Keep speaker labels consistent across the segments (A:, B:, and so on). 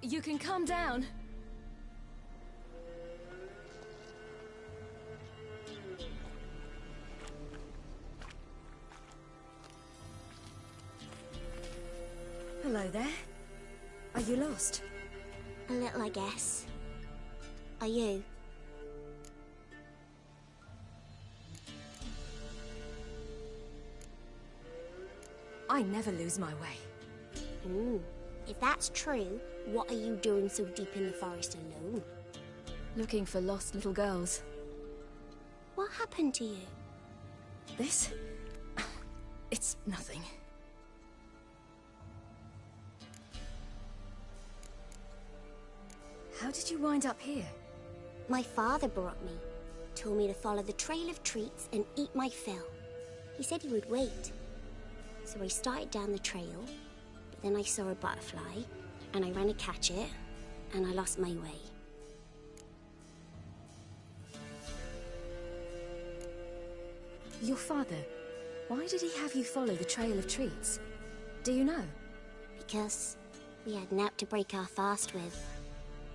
A: You can calm down. Hello there. Are you lost?
B: A little, I guess. Are you?
A: I never lose my way.
B: Ooh. If that's true, what are you doing so deep in the forest alone?
A: Looking for lost little girls.
B: What happened to you?
A: This? It's nothing. How did you wind up here?
B: My father brought me. Told me to follow the trail of treats and eat my fill. He said he would wait. So I started down the trail, but then I saw a butterfly, and I ran to catch it, and I lost my way.
A: Your father, why did he have you follow the trail of treats? Do you know?
B: Because we had an app to break our fast with.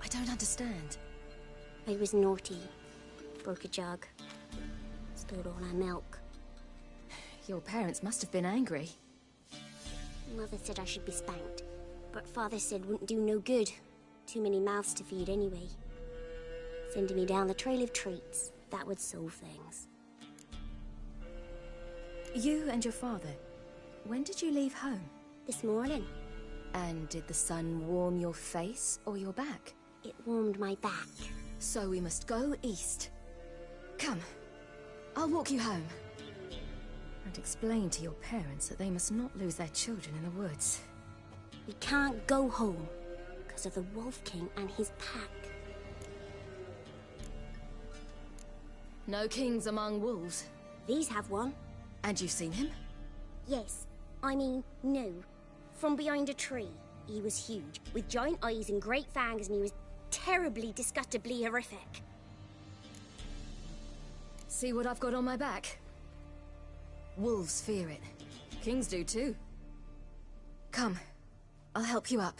A: I don't understand.
B: I was naughty. Broke a jug. Spilled all our milk.
A: Your parents must have been angry.
B: Mother said I should be spanked, but Father said wouldn't do no good. Too many mouths to feed anyway. Sending me down the trail of treats, that would solve things.
A: You and your father, when did you leave home?
B: This morning.
A: And did the sun warm your face or your back?
B: It warmed my back.
A: So we must go east. Come, I'll walk you home. And explain to your parents that they must not lose their children in the woods.
B: We can't go home because of the Wolf King and his pack.
A: No kings among wolves.
B: These have one.
A: And you've seen him?
B: Yes. I mean, no. From behind a tree. He was huge, with giant eyes and great fangs, and he was terribly, disgustingly horrific.
A: See what I've got on my back? Wolves fear it. Kings do too. Come, I'll help you up.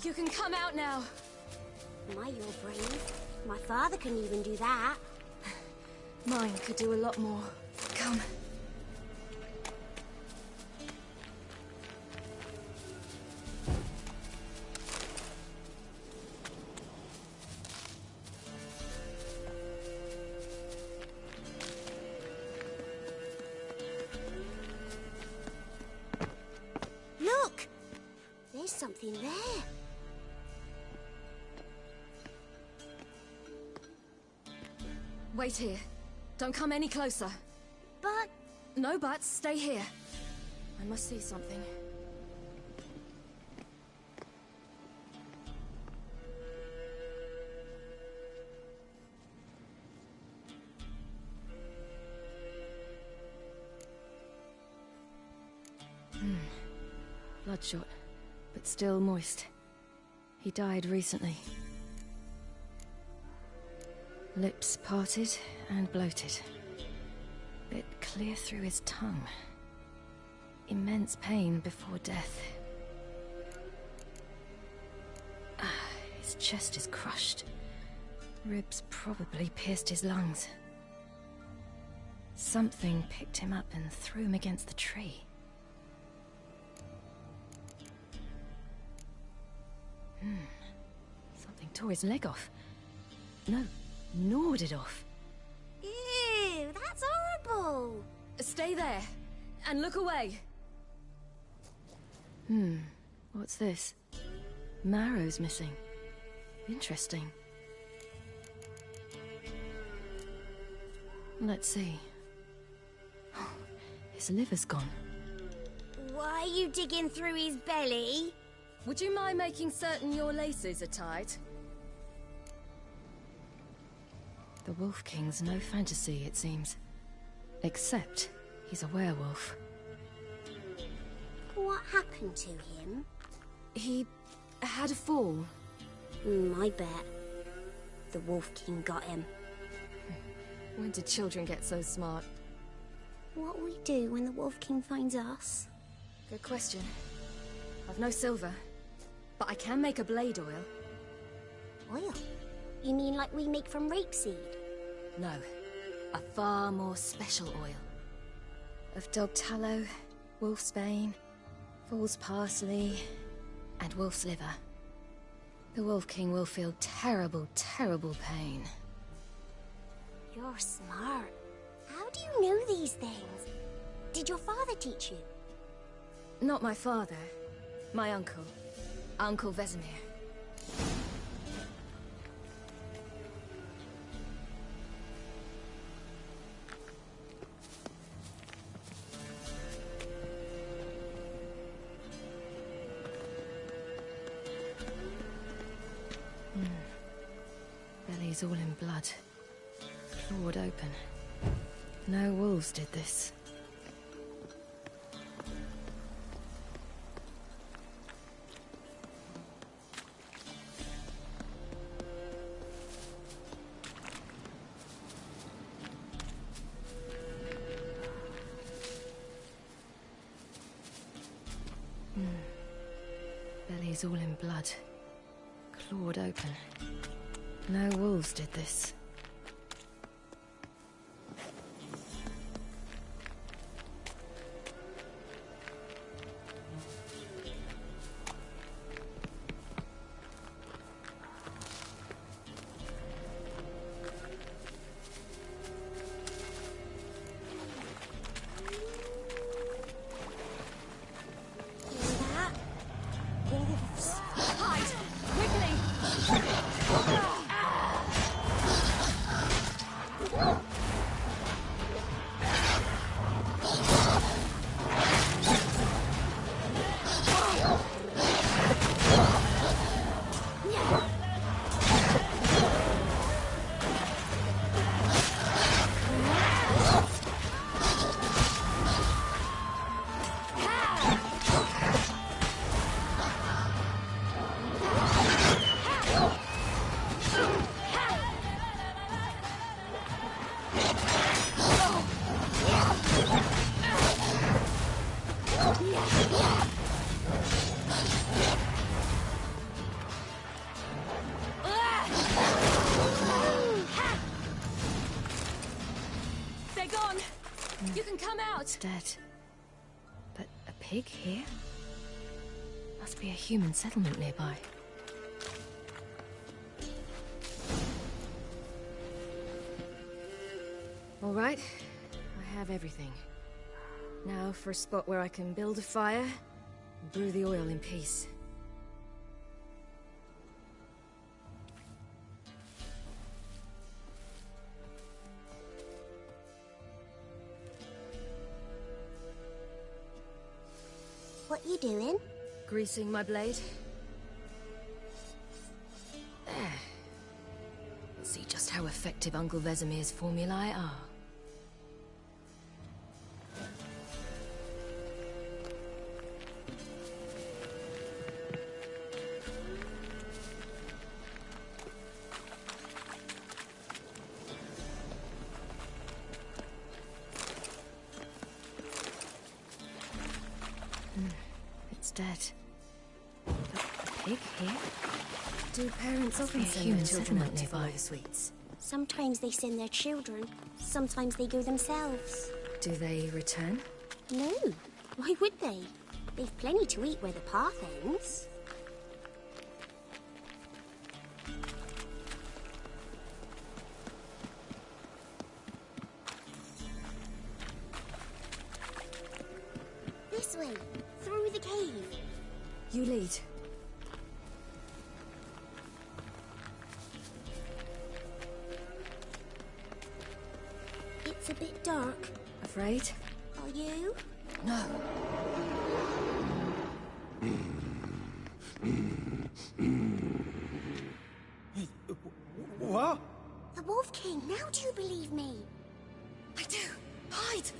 A: You can come out now.
B: My, you're brave. My father couldn't even do that.
A: Mine could do a lot more. Come.
B: Look! There's something there.
A: Wait here. Don't come any closer.
B: But...
A: No buts. Stay here. I must see something. bloodshot, but still moist. He died recently. Lips parted and bloated. Bit clear through his tongue. Immense pain before death. His chest is crushed. Ribs probably pierced his lungs. Something picked him up and threw him against the tree. Something tore his leg off. No, gnawed it off.
B: Ew, that's horrible!
A: Stay there, and look away. What's this? Marrow's missing. Interesting. Let's see. His liver's gone.
B: Why are you digging through his belly?
A: Would you mind making certain your laces are tied? The Wolf King's no fantasy, it seems. Except he's a werewolf.
B: What happened to him?
A: He had a fall.
B: I bet. The Wolf King got him.
A: When did children get so smart?
B: What'll we do when the Wolf King finds us?
A: Good question. I've no silver, but I can make a blade oil.
B: Oil? You mean like we make from rapeseed?
A: No, a far more special oil. Of dog tallow, wolf's bane, fool's parsley, and wolf's liver. The Wolf King will feel terrible, terrible pain.
B: You're smart. How do you know these things? Did your father teach you?
A: Not my father. My uncle. Uncle Vesemir. Belly's all in blood. Clawed open. No wolves did this. Belly's all in blood. Clawed open. No wolves did this. Dead. But a pig here? Must be a human settlement nearby. All right, I have everything. Now for a spot where I can build a fire and brew the oil in peace.
B: What you doing?
A: Greasing my blade. There. We'll see just how effective Uncle Vesemir's formulae are. child's dead. A pig here? Do parents often send their children out to follow the sweets?
B: Sometimes they send their children. Sometimes they go themselves.
A: Do they return?
B: No. Why would they? They've plenty to eat where the path ends. This way, through the cave.
A: You lead.
B: It's a bit dark.
A: Afraid?
B: Are you?
A: No.
C: What?
B: The Wolf King, now do you believe me?
A: I do. Hide!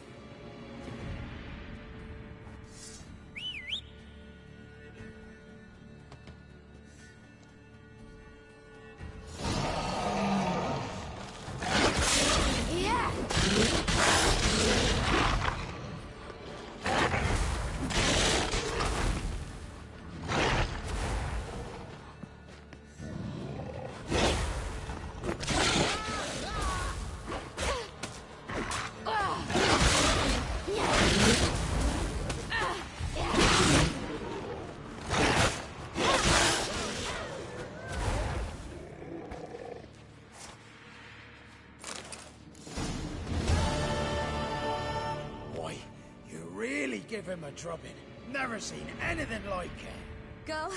C: Give him a drubbing. Never seen anything like it.
A: Girl,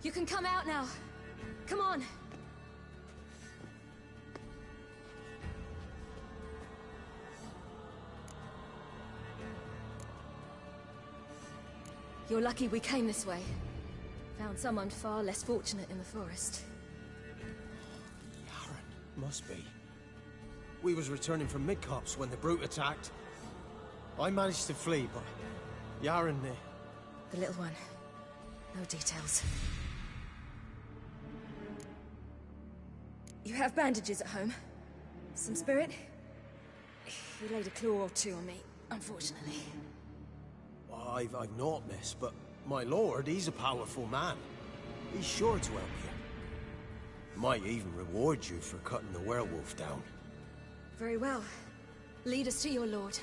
A: you can come out now. Come on. You're lucky we came this way. Found someone far less fortunate in the forest.
C: Yaren, must be. We was returning from Midcops when the brute attacked. I managed to flee, but Yaren,
A: the little one. No details. You have bandages at home? Some spirit? He laid a claw or two on me, unfortunately.
C: I've naught, miss, but my lord, he's a powerful man. He's sure to help you. Might even reward you for cutting the werewolf down.
A: Very well. Lead us to your lord.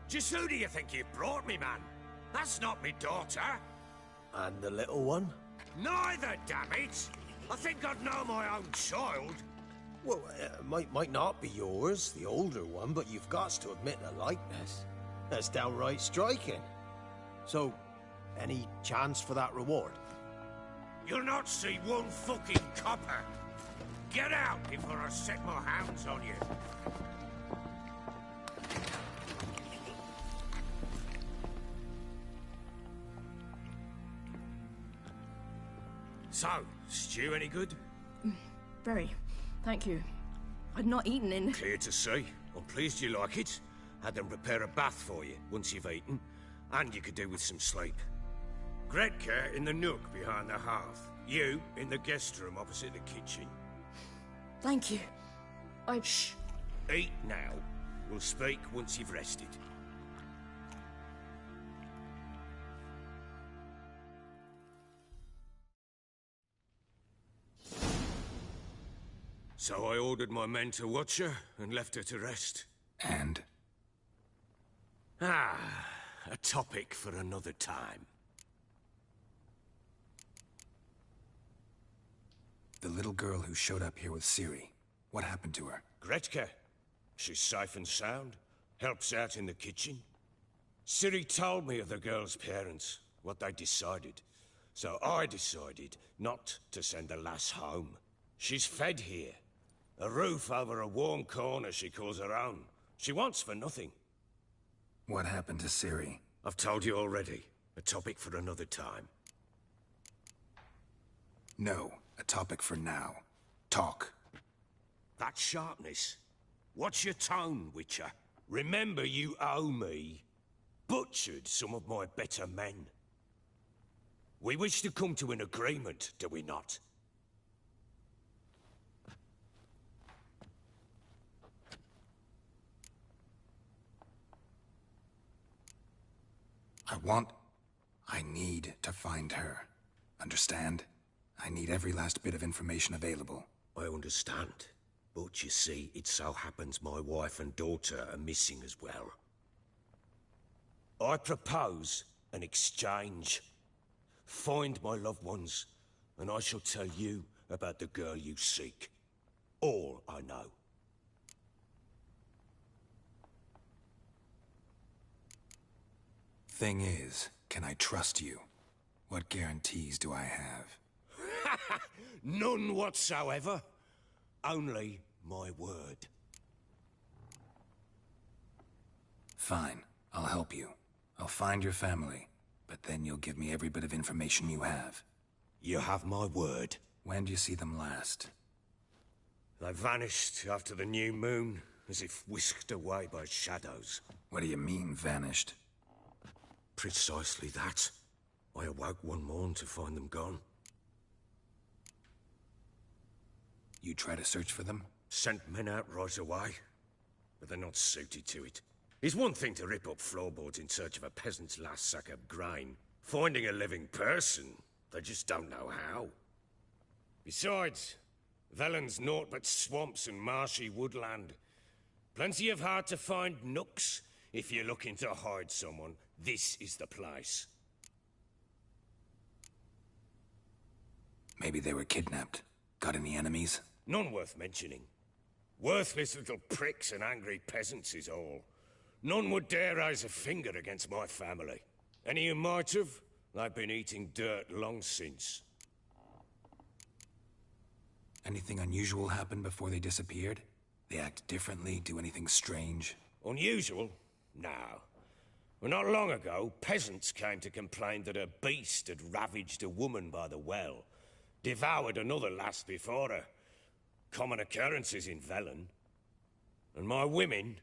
D: Just who do you think you brought me, man? That's not me daughter.
C: And the little one?
D: Neither, damn it! I think I'd know my own child.
C: Well, might not be yours, the older one, but you've got to admit the likeness. That's downright striking. So, any chance for that reward?
D: You'll not see one fucking copper. Get out before I set my hounds on you. So, stew any good?
E: Very. Thank you. I'd not eaten in...
D: Clear to see. I'm pleased you like it. Had them prepare a bath for you once you've eaten. And you could do with some sleep. Gretka in the nook behind the hearth. You in the guest room opposite the kitchen.
E: Thank you.
D: Shh. Eat now. We'll speak once you've rested. So I ordered my men to watch her and left her to rest.
F: And?
D: A topic for another time.
F: The little girl who showed up here with Ciri. What happened to her?
D: Gretka. She's safe and sound. Helps out in the kitchen. Ciri told me of the girl's parents, what they decided. So I decided not to send the lass home. She's fed here. A roof over a warm corner she calls her own. She wants for nothing.
F: What happened to Ciri?
D: I've told you already. A topic for another time.
F: No, a topic for now. Talk.
D: That sharpness. What's your tone, Witcher? Remember you owe me. Butchered some of my better men. We wish to come to an agreement, do we not?
F: I need to find her. Understand? I need every last bit of information available.
D: I understand. But you see, it so happens my wife and daughter are missing as well. I propose an exchange. Find my loved ones, and I shall tell you about the girl you seek. All I know.
F: Thing is, can I trust you? What guarantees do I have?
D: None whatsoever. Only my word.
F: Fine, I'll help you. I'll find your family, but then you'll give me every bit of information you have.
D: You have my word.
F: When do you see them last?
D: They vanished after the new moon, as if whisked away by shadows.
F: What do you mean, vanished?
D: Precisely that. I awoke one morn to find them gone.
F: You try to search for them?
D: Sent men out right away, but they're not suited to it. It's one thing to rip up floorboards in search of a peasant's last sack of grain. Finding a living person, they just don't know how. Besides, Velen's naught but swamps and marshy woodland. Plenty of hard-to-find nooks. If you're looking to hide someone, this is the place.
F: Maybe they were kidnapped. Got any enemies?
D: None worth mentioning. Worthless little pricks and angry peasants is all. None would dare raise a finger against my family. Any who might have, they've been eating dirt long since.
F: Anything unusual happen before they disappeared? They act differently, do anything strange?
D: Unusual? No. Well, not long ago, peasants came to complain that a beast had ravaged a woman by the well. Devoured another lass before her. Common occurrences in Velen. And my women,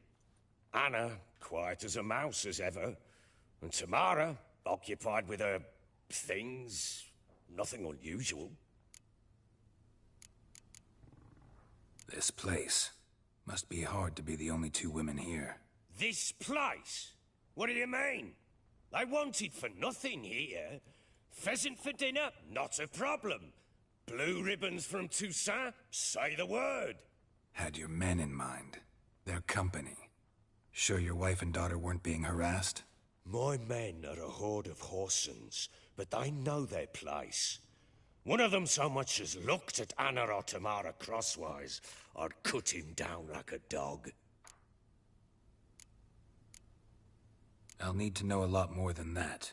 D: Anna, quiet as a mouse as ever, and Tamara, occupied with her things, nothing unusual.
F: This place. Must be hard to be the only two women here.
D: This place? What do you mean? They wanted for nothing here. Pheasant for dinner? Not a problem. Blue ribbons from Toussaint? Say the word.
F: Had your men in mind. Their company. Sure your wife and daughter weren't being harassed?
D: My men are a horde of whoresons, but they know their place. One of them so much as looked at Anna or Tamara crosswise, I'd cut him down like a dog.
F: I'll need to know a lot more than that.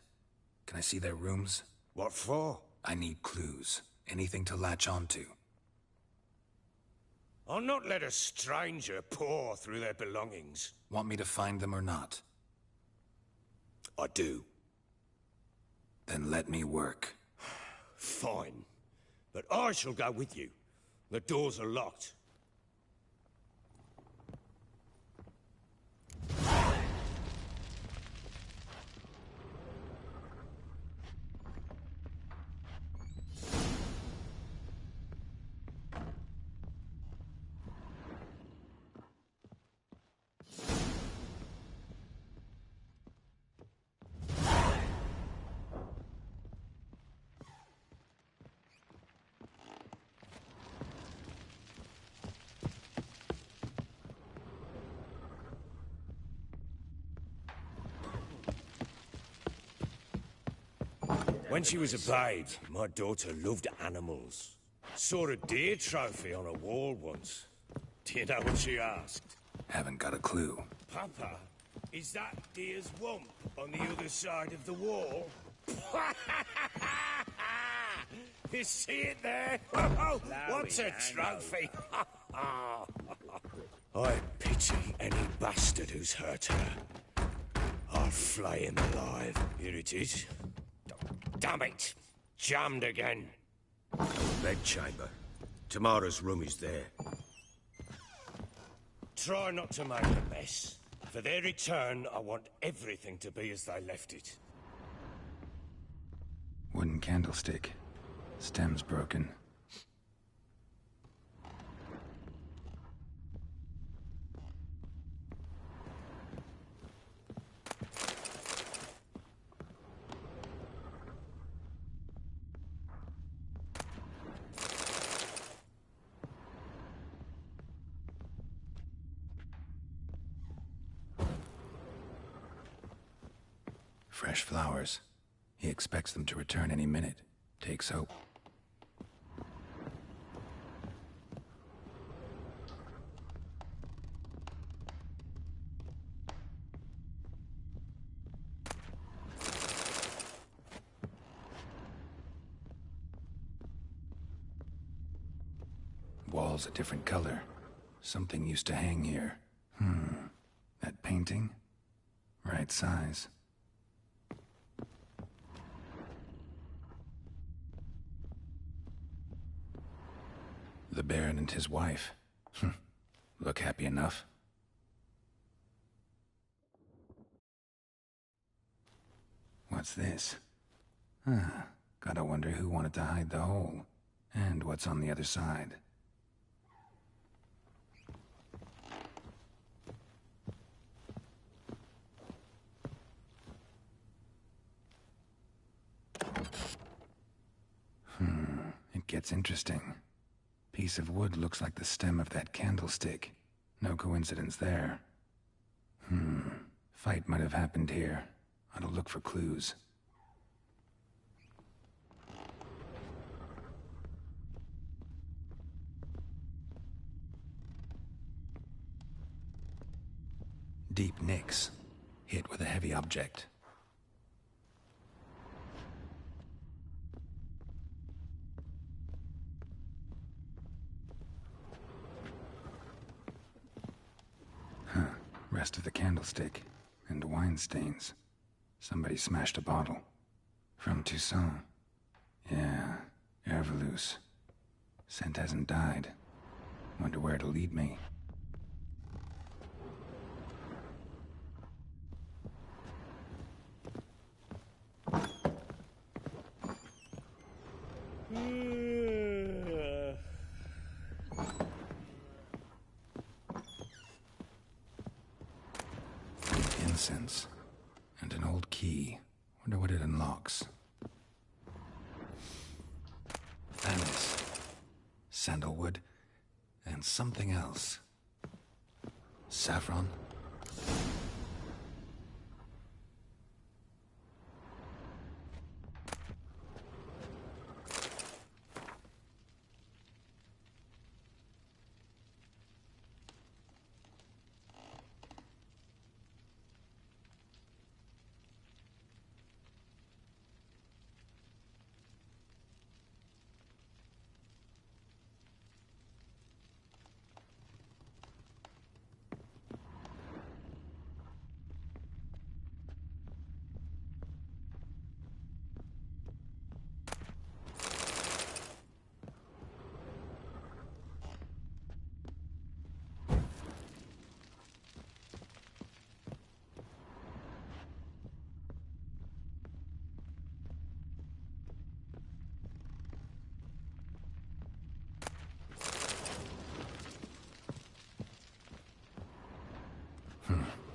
F: Can I see their rooms?
D: What for?
F: I need clues. Anything to latch onto.
D: I'll not let a stranger pore through their belongings.
F: Want me to find them or not?
D: I do.
F: Then let me work.
D: Fine. But I shall go with you. The doors are locked. When she was a babe, my daughter loved animals. Saw a deer trophy on a wall once. Do you know what she asked?
F: Haven't got a clue.
D: Papa, is that deer's wump on the other side of the wall? You see it there? Oh, what's a trophy? I pity any bastard who's hurt her. I'll flay him alive. Here it is. Damn it! Jammed again. bedchamber. Tamara's room is there. Try not to make a mess. For their return, I want everything to be as they left it.
F: Wooden candlestick. Stem's broken. Fresh flowers. He expects them to return any minute. Takes hope. Walls a different color. Something used to hang here. That painting? Right size. The Baron and his wife. Look happy enough. What's this? Gotta wonder who wanted to hide the hole. And what's on the other side. It gets interesting. Piece of wood looks like the stem of that candlestick. No coincidence there. Fight might have happened here. Ought to look for clues. Deep nicks. Hit with a heavy object. Rest of the candlestick. And wine stains. Somebody smashed a bottle. From Toussaint. Yeah, Herveloos. Scent hasn't died. Wonder where it'll lead me. Incense. And an old key. Wonder what it unlocks. Anise. Sandalwood. And something else. Saffron?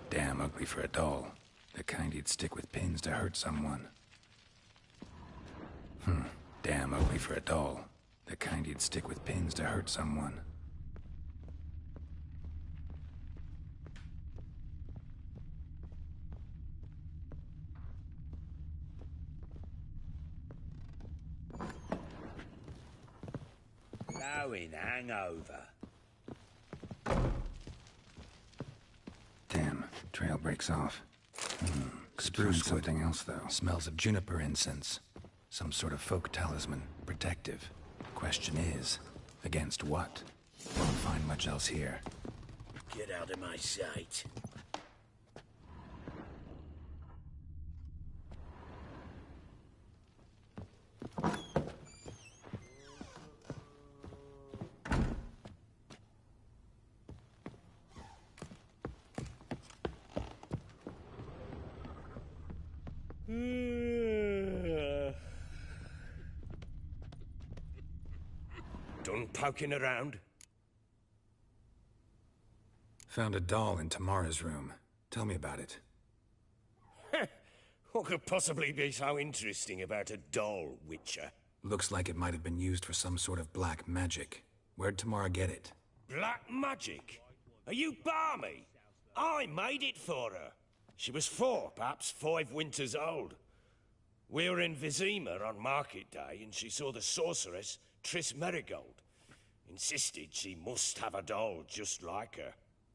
F: Damn ugly for a doll. The kind you'd stick with pins to hurt someone. Damn ugly for a doll. The kind you'd stick with pins to hurt someone.
D: Blowing hangover.
F: Damn, trail breaks off. Spruce wood. Something else, though. Smells of juniper incense. Some sort of folk talisman. Protective. Question is, against what? Won't find much else here.
D: Get out of my sight. Done poking around?
F: Found a doll in Tamara's room. Tell me about it.
D: What could possibly be so interesting about a doll, Witcher?
F: Looks like it might have been used for some sort of black magic. Where'd Tamara get it?
D: Black magic? Are you balmy? I made it for her. She was 4, perhaps 5 winters old. We were in Vizima on market day, and she saw the sorceress, Triss Merigold. Insisted she must have a doll just like her.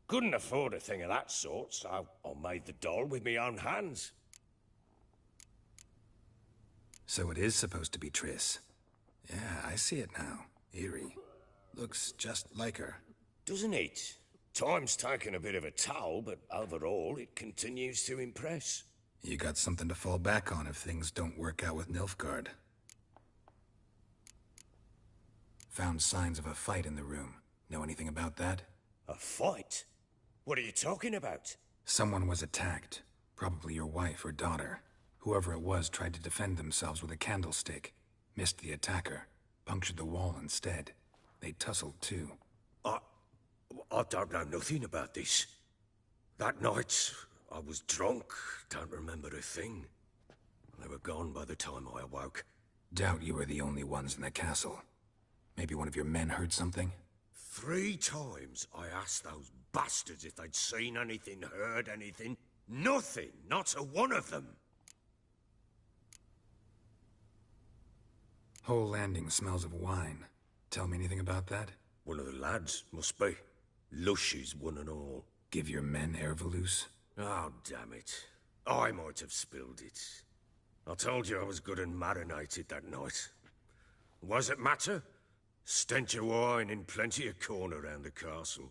D: Couldn't afford a thing of that sort, so I made the doll with my own hands.
F: So it is supposed to be Triss. Yeah, I see it now. Eerie. Looks just like her.
D: Doesn't it? Time's taken a bit of a toll, but overall it continues to impress.
F: You got something to fall back on if things don't work out with Nilfgaard. Found signs of a fight in the room. Know anything about that?
D: A fight? What are you talking about?
F: Someone was attacked. Probably your wife or daughter. Whoever it was tried to defend themselves with a candlestick. Missed the attacker. Punctured the wall instead. They tussled too.
D: I don't know nothing about this. That night, I was drunk. Don't remember a thing. They were gone by the time I awoke.
F: Doubt you were the only ones in the castle. Maybe one of your men heard something?
D: 3 times I asked those bastards if they'd seen anything, heard anything. Nothing, not a one of them.
F: Whole landing smells of wine. Tell me anything about that?
D: One of the lads, must be. Lushes, one and all.
F: Give your men Ervelus?
D: Oh, damn it. I might have spilled it. I told you I was good and marinated that night. Was it matter? Stench of wine in plenty of corn around the castle.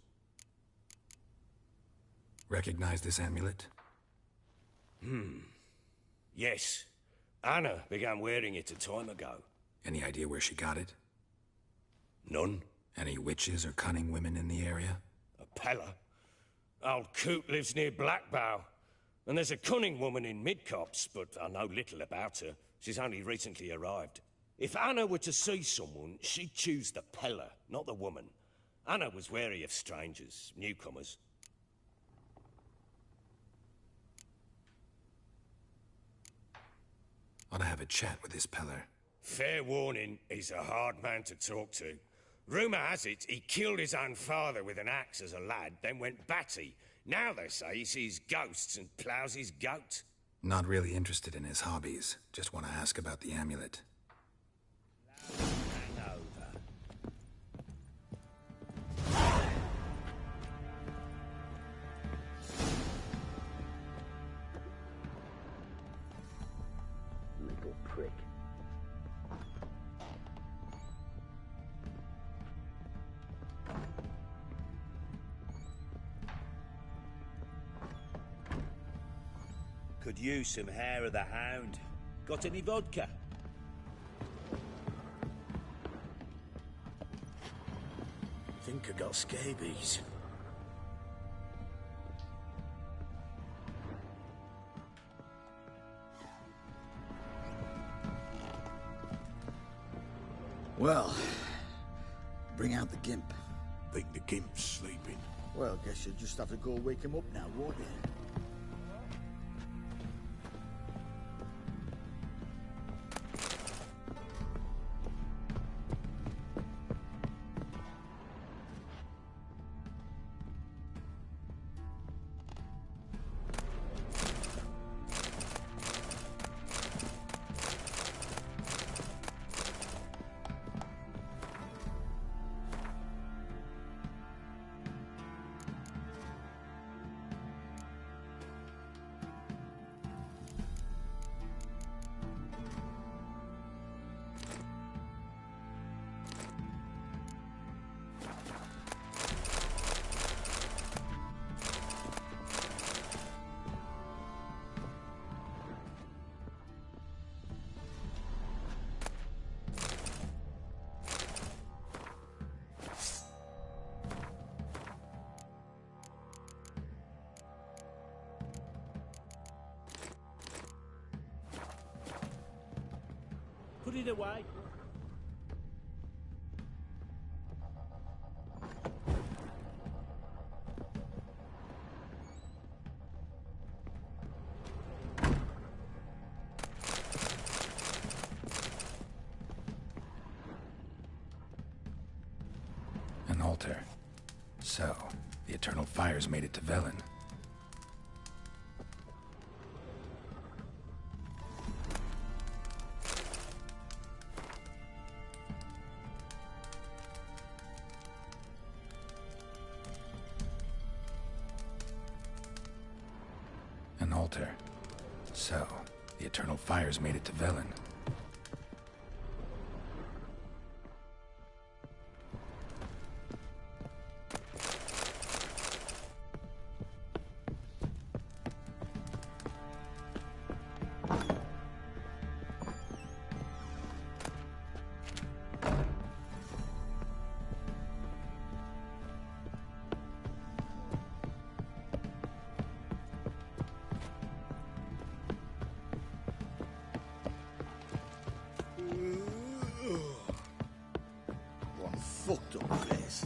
F: Recognize this amulet?
D: Yes. Anna began wearing it a time ago.
F: Any idea where she got it?
D: None.
F: Any witches or cunning women in the area?
D: A Pella. Old Coot lives near Blackbow. And there's a cunning woman in Midcopse, but I know little about her. She's only recently arrived. If Anna were to see someone, she'd choose the Pella, not the woman. Anna was wary of strangers, newcomers.
F: Ought to have a chat with this Peller.
D: Fair warning, he's a hard man to talk to. Rumour has it he killed his own father with an axe as a lad, then went batty. Now they say he sees ghosts and ploughs his goat.
F: Not really interested in his hobbies. Just want to ask about the amulet.
D: Little prick.
G: Could use some hair of the hound. Got any vodka?
D: Think I got scabies.
H: Well, bring out the gimp.
D: Think the gimp's sleeping.
H: Well, guess you'll just have to go wake him up now, won't you?
G: it away.
F: An altar. So, the eternal fires made it to Velen. An altar. So, the eternal fires made it to Velen.
H: What a fucked up place.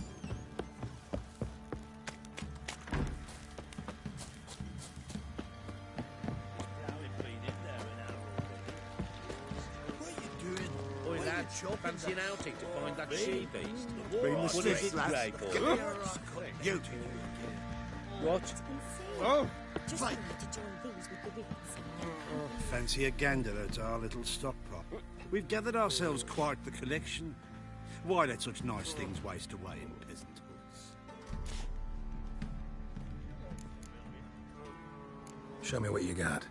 H: What are you doing?
G: Oi,
H: Why
G: lad,
H: are you chopping
G: fancy an outing to find that she-beast?
H: Been the
G: What is
H: sticks,
G: it,
H: lads.
G: Drake, or-
H: Give me a rock. You two.
G: What?
H: Oh,
B: Just
H: Right.
B: wanted to join these with the reeds.
I: Fancy a gander at our little stock pot. We've gathered ourselves quite the collection. Why let such nice things waste away in peasant hoods?
F: Show me what you got.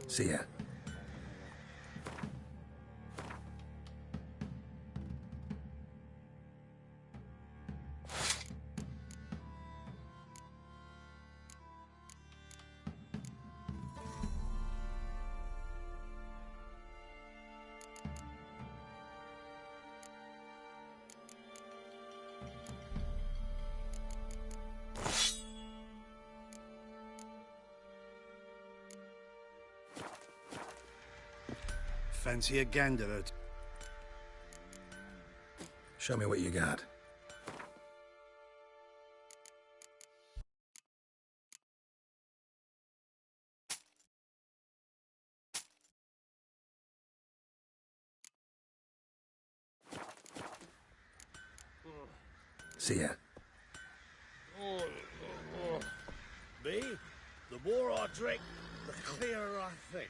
F: See ya.
I: Fancy a gander at...
F: Show me what you got. See ya.
G: Me? The more I drink, the clearer I think.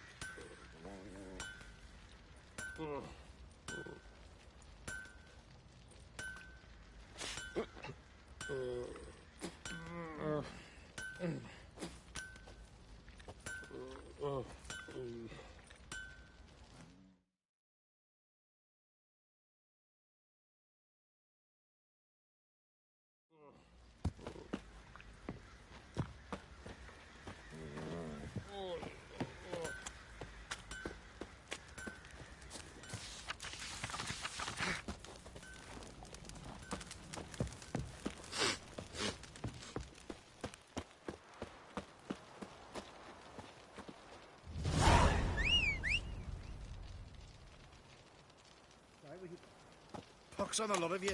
I: Pox on a lot of you.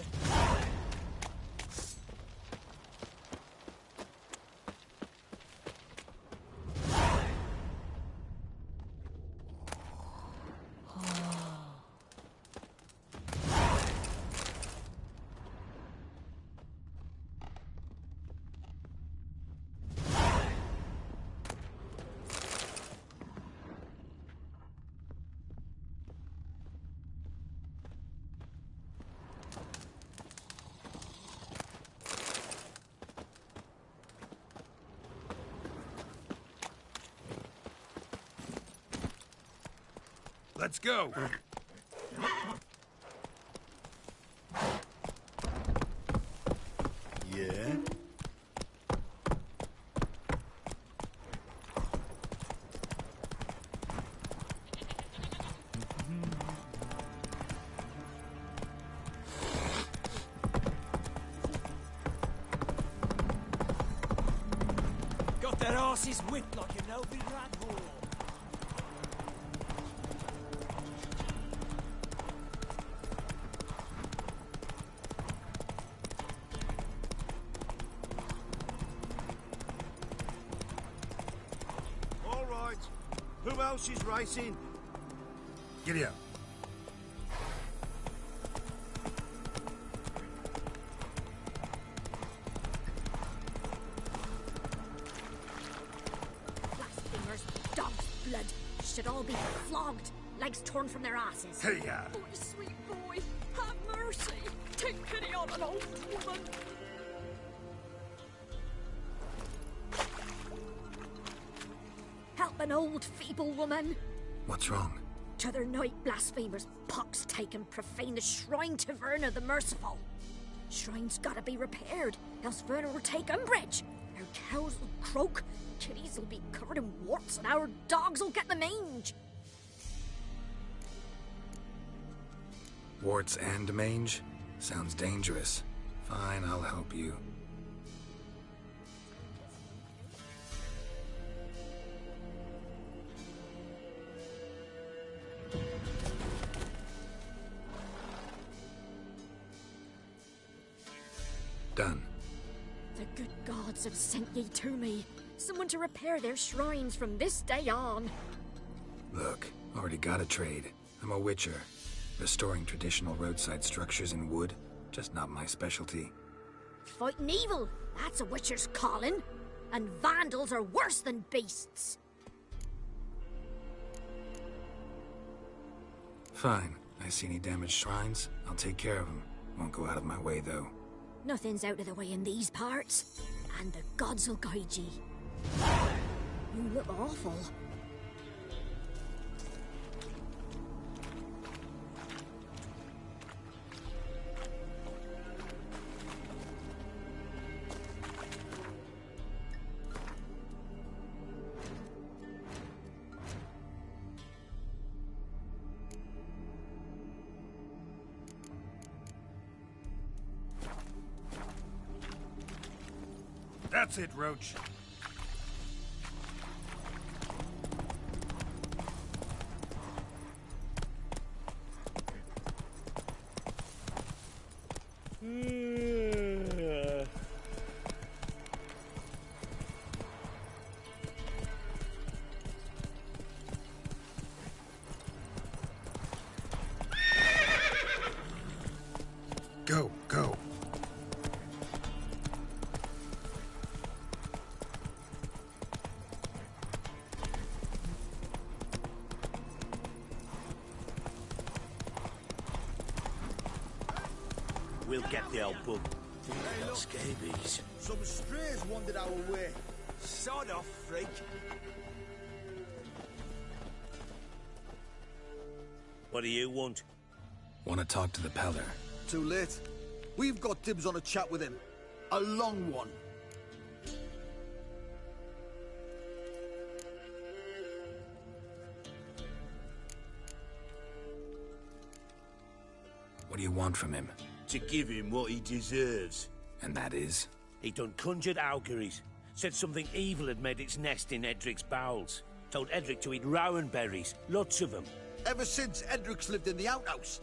I: Let's go. Yeah?
J: Got their asses whipped like an Elvin rat hole.
I: All right. Who else is racing? Giddy up.
K: Blasphemers, dog's blood, should all be flogged, legs torn from their asses.
I: Hey, ya.
K: Boy, sweet boy, have mercy. Take pity on an old woman. Help an old, feeble woman.
F: What's wrong?
K: T'other night, blasphemers, pox taken, profane the shrine to Verna the Merciful. Shrine's gotta be repaired, else Verna will take umbrage. Our cows will croak, kitties will be covered in warts, and our dogs will get the mange.
F: Warts and mange? Sounds dangerous. Fine, I'll help you. Done.
K: The good gods have sent ye to me. Someone to repair their shrines from this day on.
F: Look, already got a trade. I'm a witcher. Restoring traditional roadside structures in wood, just not my specialty.
K: Fighting evil, that's a witcher's calling. And vandals are worse than beasts.
F: Fine. I see any damaged shrines, I'll take care of them. Won't go out of my way, though.
K: Nothing's out of the way in these parts, and the gods will guide ye. You look awful.
I: That's it, Roach. Go, go.
G: We'll get the old bug. Scabies.
H: Some strays wandered our way.
J: Sod off, freak.
G: What do you want?
F: Want to talk to the Peller.
H: Too late. We've got dibs on a chat with him. A long one.
F: What do you want from him?
G: To give him what he deserves.
F: And that is?
G: He done conjured auguries. Said something evil had made its nest in Edric's bowels. Told Edric to eat rowan berries. Lots of them.
H: Ever since Edric's lived in the outhouse.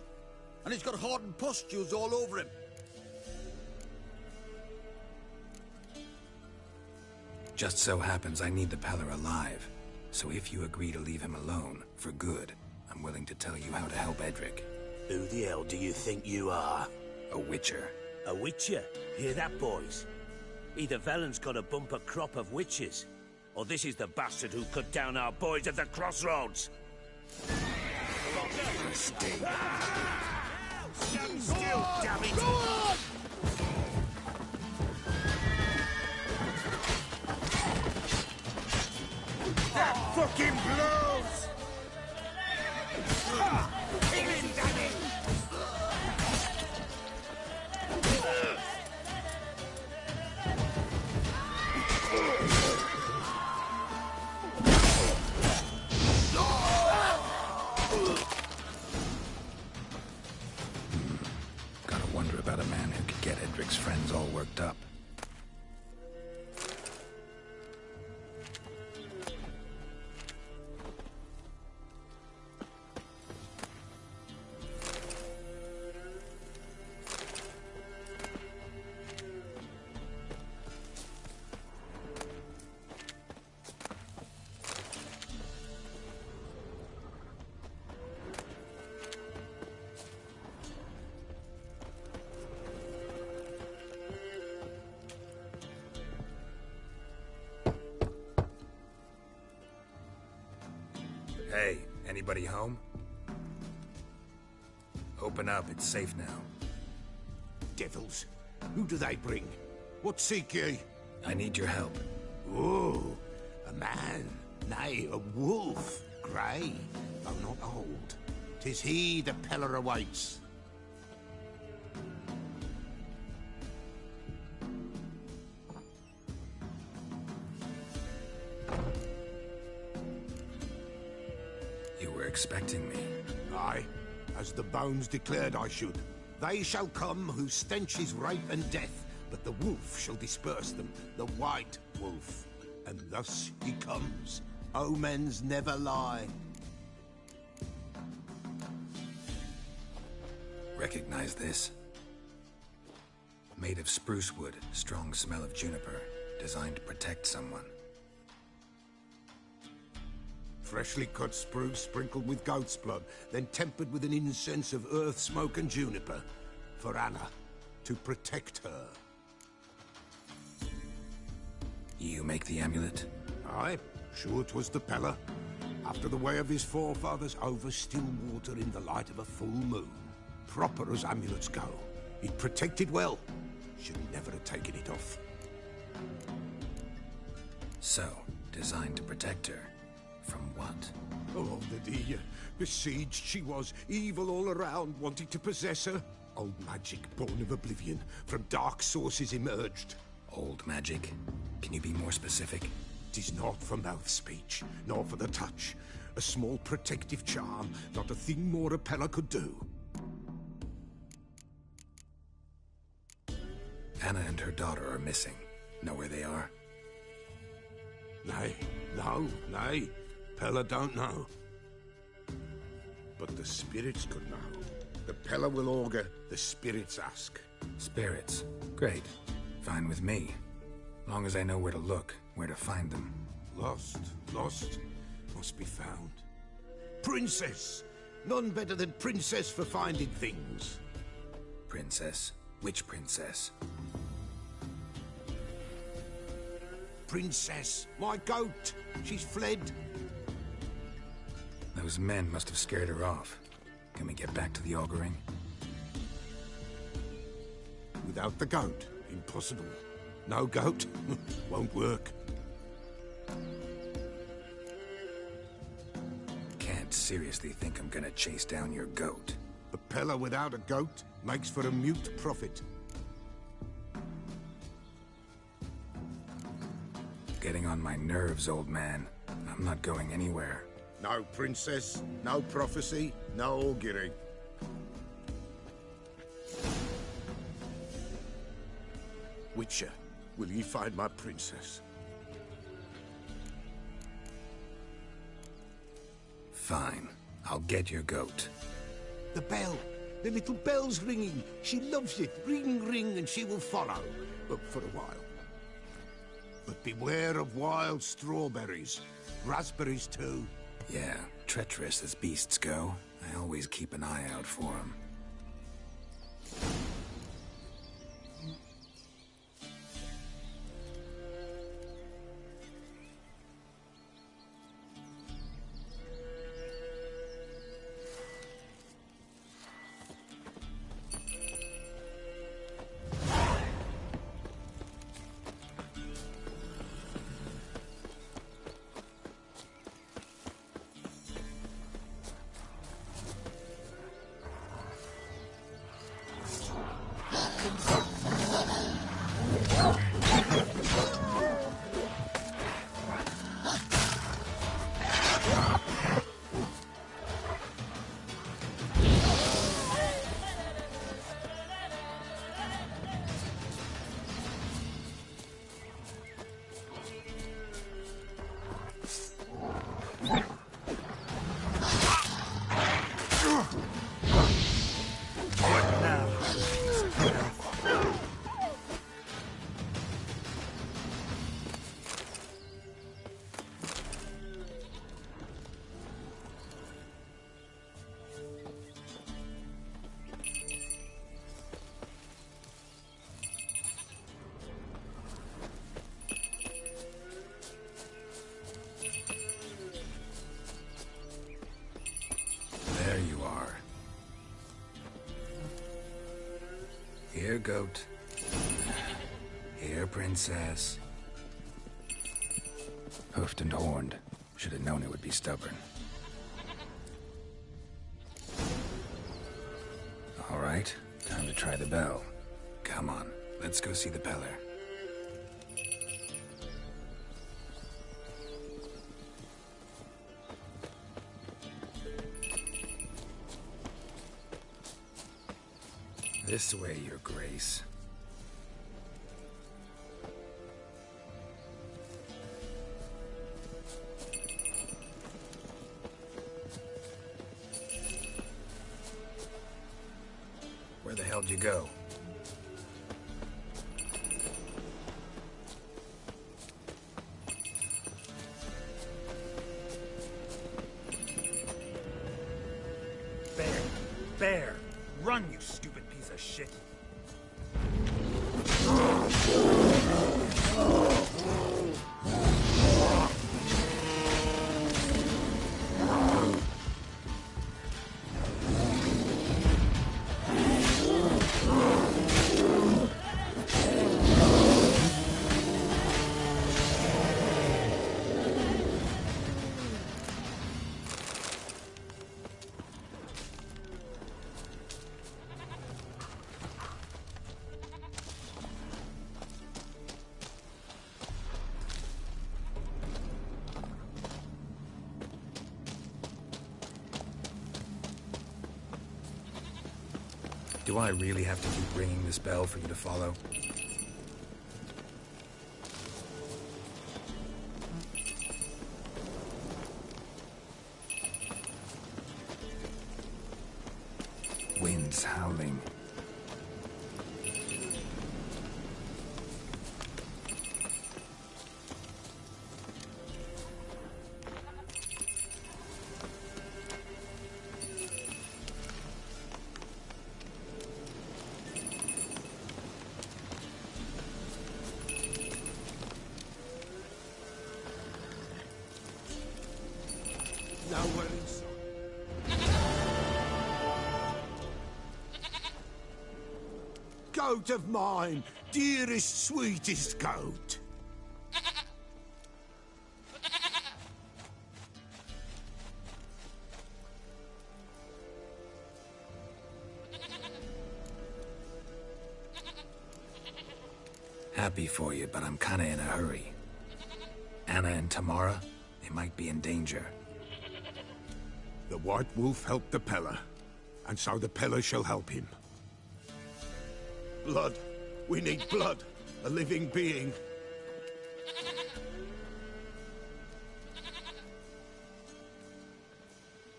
H: And he's got hardened pustules all over him.
F: Just so happens I need the Peller alive. So if you agree to leave him alone, for good, I'm willing to tell you how to help Edric.
G: Who the hell do you think you are?
F: A witcher.
G: A witcher? Hear that, boys? Either Velen's got a bumper crop of witches, or this is the bastard who cut down our boys at the crossroads.
F: Stay.
G: Stand still, damn it!
H: Go on!
G: That fucking blows!
F: about a man who could get Edric's friends all worked up.
L: Hey, anybody home? Open up, it's safe now.
H: Devils, who do they bring? What seek ye?
L: I need your help.
H: Oh, a man, nay, a wolf, grey, though not old. 'Tis he the Peller awaits.
L: You were expecting me.
H: Aye, as the bones declared I should. They shall come whose stench is rape and death, but the wolf shall disperse them, the white wolf. And thus he comes. Omens never lie.
L: Recognize this? Made of spruce wood, strong smell of juniper, designed to protect someone.
H: Freshly cut spruce sprinkled with goat's blood, then tempered with an incense of earth, smoke and juniper. For Anna, to protect her.
L: You make the amulet?
H: Aye, sure 'twas the Peller. After the way of his forefathers, over still water in the light of a full moon. Proper as amulets go. It protected well. Should never have taken it off.
L: So, designed to protect her. From what?
H: Oh, besieged she was, evil all around, wanting to possess her. Old magic, born of oblivion, from dark sources emerged.
L: Old magic? Can you be more specific?
H: 'Tis not for mouth speech, nor for the touch. A small protective charm, not a thing more a Peller could do.
L: Anna and her daughter are missing. Know where they are?
H: Nay, nay. Peller don't know. But the spirits could know. The Peller will augur, the spirits ask.
L: Spirits? Great. Fine with me. Long as I know where to look, where to find them.
H: Lost, must be found. Princess! None better than Princess for finding things.
L: Princess? Which princess?
H: Princess, my goat. She's fled.
L: Those men must have scared her off. Can we get back to the auguring?
H: Without the goat, impossible. No goat, won't work.
L: Can't seriously think I'm gonna chase down your goat.
H: A Peller without a goat makes for a mute prophet.
L: Getting on my nerves, old man. I'm not going anywhere.
H: No princess, no prophecy, no augury. Witcher, will ye find my princess?
L: Fine. I'll get your goat.
H: The bell! The little bell's ringing. She loves it. Ring, ring, and she will follow. But for a while. But beware of wild strawberries. Raspberries, too.
L: Yeah, treacherous as beasts go. I always keep an eye out for them. Here, goat. Here, princess.
F: Hoofed and horned. Should have known it would be stubborn. All right, time to try the bell.
L: Come on, let's go see the Peller. This way, Your Grace. Where the hell'd you go?
J: Bear! Run, you stupid piece of shit!
L: Do I really have to keep ringing this bell for you to follow?
F: Wind's howling.
H: Nowhere in sight. Goat of mine, dearest, sweetest goat.
L: Happy for you, but I'm kinda in a hurry. Anna and Tamara, they might be in danger.
H: The White Wolf helped the Peller, and so the Peller shall help him. Blood. We need blood. A living being.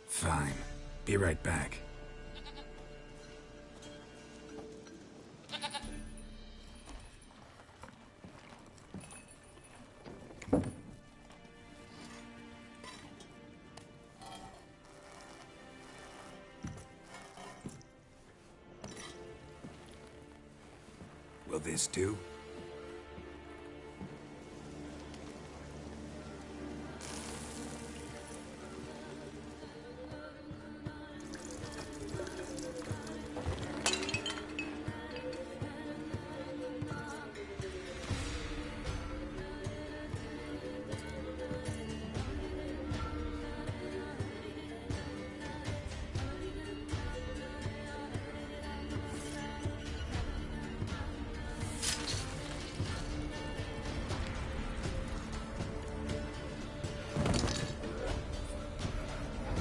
L: Fine. Be right back. Will this do?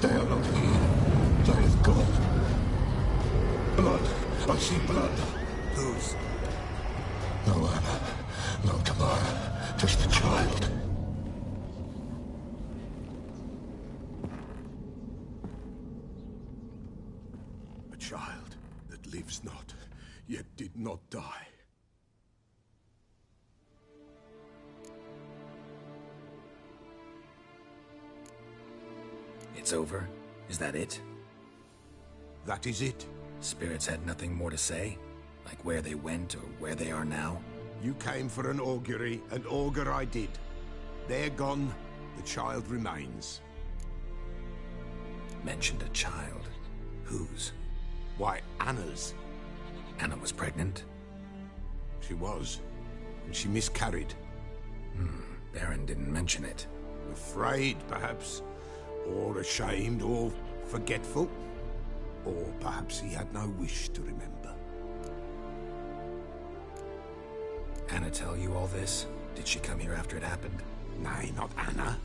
H: They are not here. There is God. Blood. I see blood.
L: Whose?
H: No Anna. No Tamara. Just the child. A child that lives not, yet did not die.
L: It's over? Is that it?
H: That is it.
L: Spirits had nothing more to say? Like where they went or where they are now?
H: You came for an augury, and augur I did. They're gone, the child remains.
L: Mentioned a child. Whose?
H: Why, Anna's.
L: Anna was pregnant?
H: She was. And she miscarried.
L: Baron didn't mention it.
H: Afraid, perhaps. Or ashamed, or forgetful. Or perhaps he had no wish to remember.
L: Anna tell you all this? Did she come here after it happened?
H: Nay, not Anna.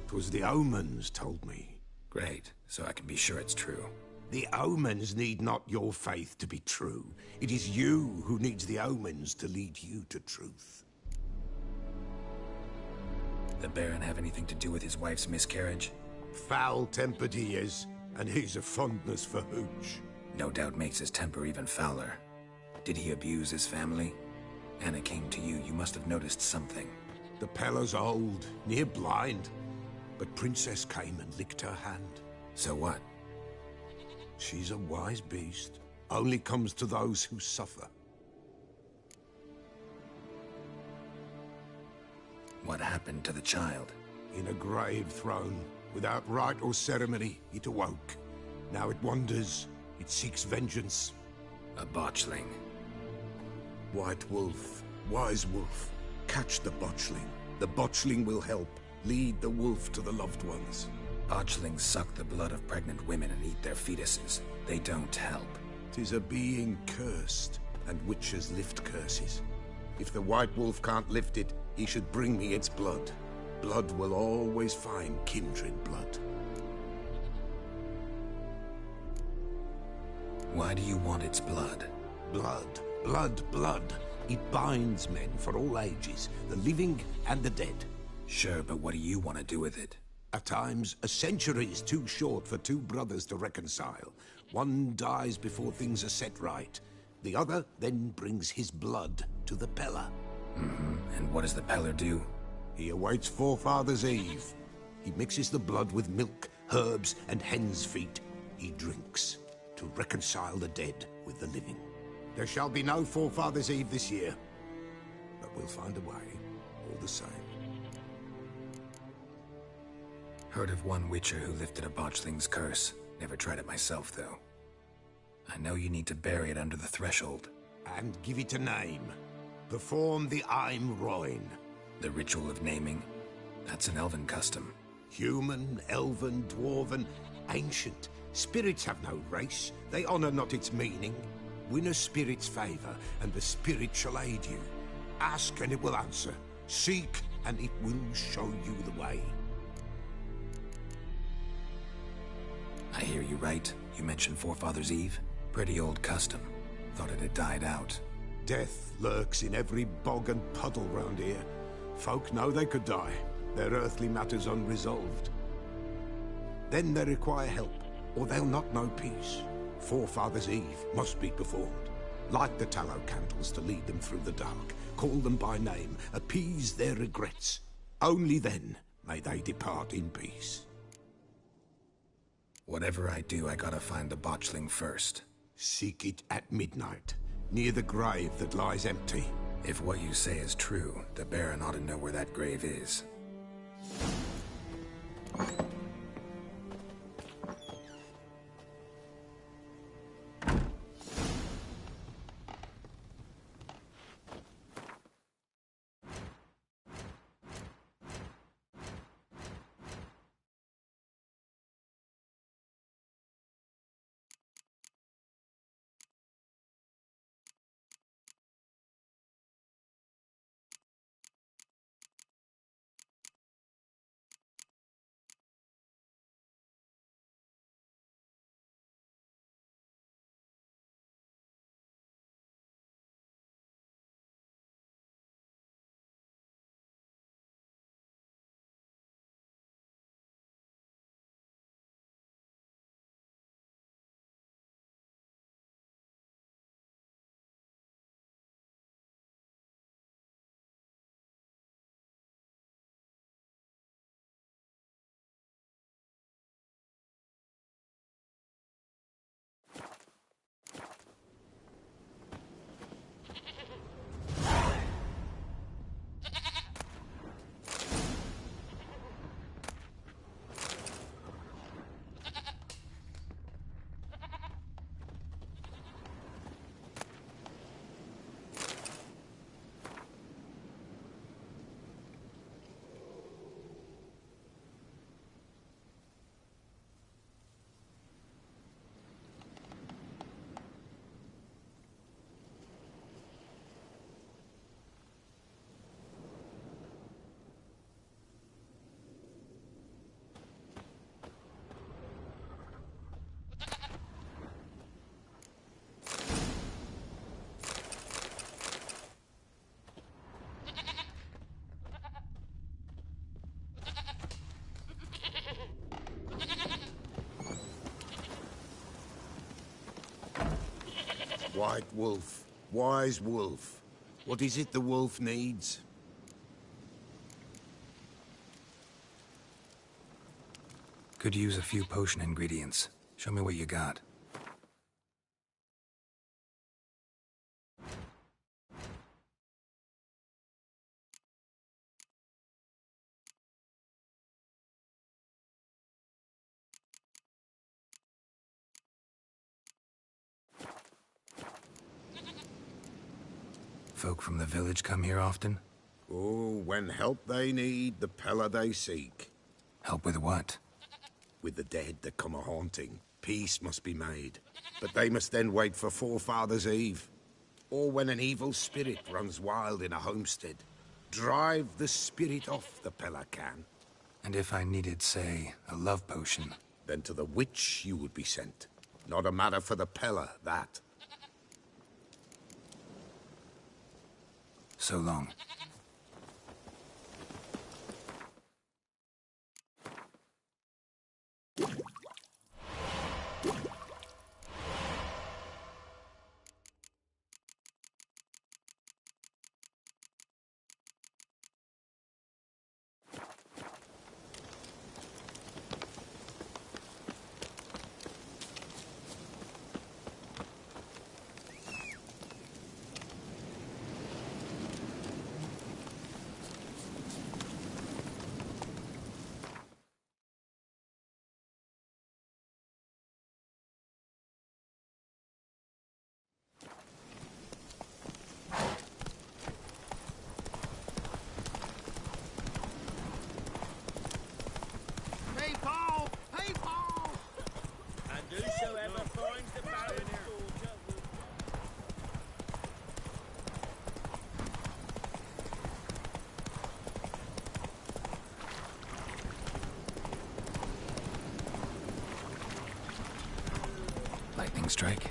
H: 'Twas the omens told me.
L: Great, so I can be sure it's true.
H: The omens need not your faith to be true. It is you who needs the omens to lead you to truth.
L: The Baron have anything to do with his wife's miscarriage?
H: Foul-tempered he is, and he's a fondness for hooch.
L: No doubt makes his temper even fouler. Did he abuse his family? Anna came to you, you must have noticed something.
H: The Pella's old, near blind, but Princess came and licked her hand.
L: So what?
H: She's a wise beast. Only comes to those who suffer.
L: What happened to the child?
H: In a grave thrown. Without rite or ceremony, it awoke. Now it wanders. It seeks vengeance.
L: A botchling.
H: White wolf. Wise wolf. Catch the botchling. The botchling will help. Lead the wolf to the loved ones.
L: Botchlings suck the blood of pregnant women and eat their fetuses. They don't help.
H: 'Tis a being cursed, and witches lift curses. If the white wolf can't lift it, he should bring me its blood. Blood will always find kindred blood.
L: Why do you want its blood?
H: Blood, blood, blood. It binds men for all ages, the living and the dead.
L: Sure, but what do you want to do with it?
H: At times, a century is too short for two brothers to reconcile. One dies before things are set right. The other then brings his blood to the Pella.
L: And what does the Peller do?
H: He awaits Forefather's Eve. He mixes the blood with milk, herbs, and hen's feet. He drinks to reconcile the dead with the living. There shall be no Forefather's Eve this year, but we'll find a way, all the same.
L: Heard of one witcher who lifted a botchling's curse. Never tried it myself, though. I know you need to bury it under the threshold.
H: And give it a name. Perform the Aim Roin.
L: The ritual of naming? That's an elven custom.
H: Human, elven, dwarven, ancient. Spirits have no race. They honor not its meaning. Win a spirit's favor, and the spirit shall aid you. Ask, and it will answer. Seek, and it will show you the way.
L: I hear you right. You mentioned Forefather's Eve? Pretty old custom. Thought it had died out.
H: Death lurks in every bog and puddle round here. Folk know they could die, their earthly matters unresolved. Then they require help, or they'll not know peace. Forefather's Eve must be performed. Light the tallow candles to lead them through the dark. Call them by name, appease their regrets. Only then may they depart in peace.
L: Whatever I do, I gotta find the botchling first.
H: Seek it at midnight, near the grave that lies empty.
L: If what you say is true, the Baron ought to know where that grave is.
H: White wolf. Wise wolf. What is it the wolf needs?
L: Could use a few potion ingredients. Show me what you got. Folk from the village come here often?
H: Oh, when help they need, the Pella they seek.
L: Help with what?
H: With the dead that come a-haunting, peace must be made. But they must then wait for Forefathers' Eve. Or when an evil spirit runs wild in a homestead. Drive the spirit off, the Pella can.
L: And if I needed, say, a love potion?
H: Then to the witch you would be sent. Not a matter for the Pella, that.
L: So long. Lightning strike.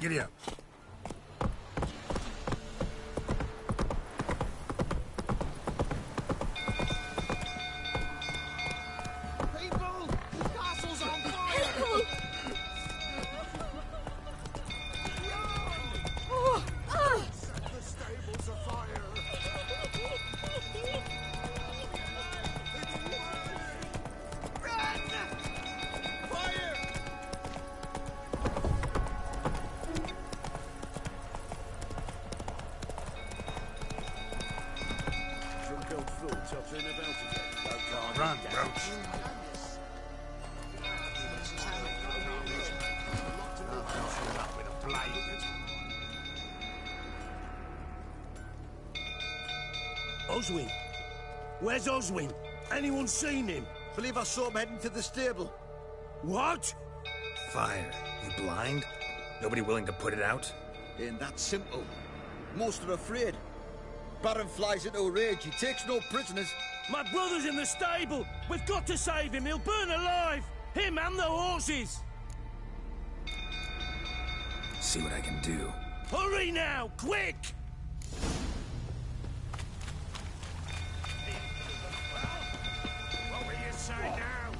L: Giddy up. Run, Roach.
G: Oswin? Where's Oswin? Anyone seen him?
C: Believe I saw him heading to the stable.
G: What?
L: Fire. You blind? Nobody willing to put it out?
C: Ain't that simple. Most are afraid. Baron flies into a rage. He takes no prisoners.
G: My brother's in the stable! We've got to save him! He'll burn alive! Him and the horses!
L: See what I can do.
G: Hurry now! Quick! What will you say now?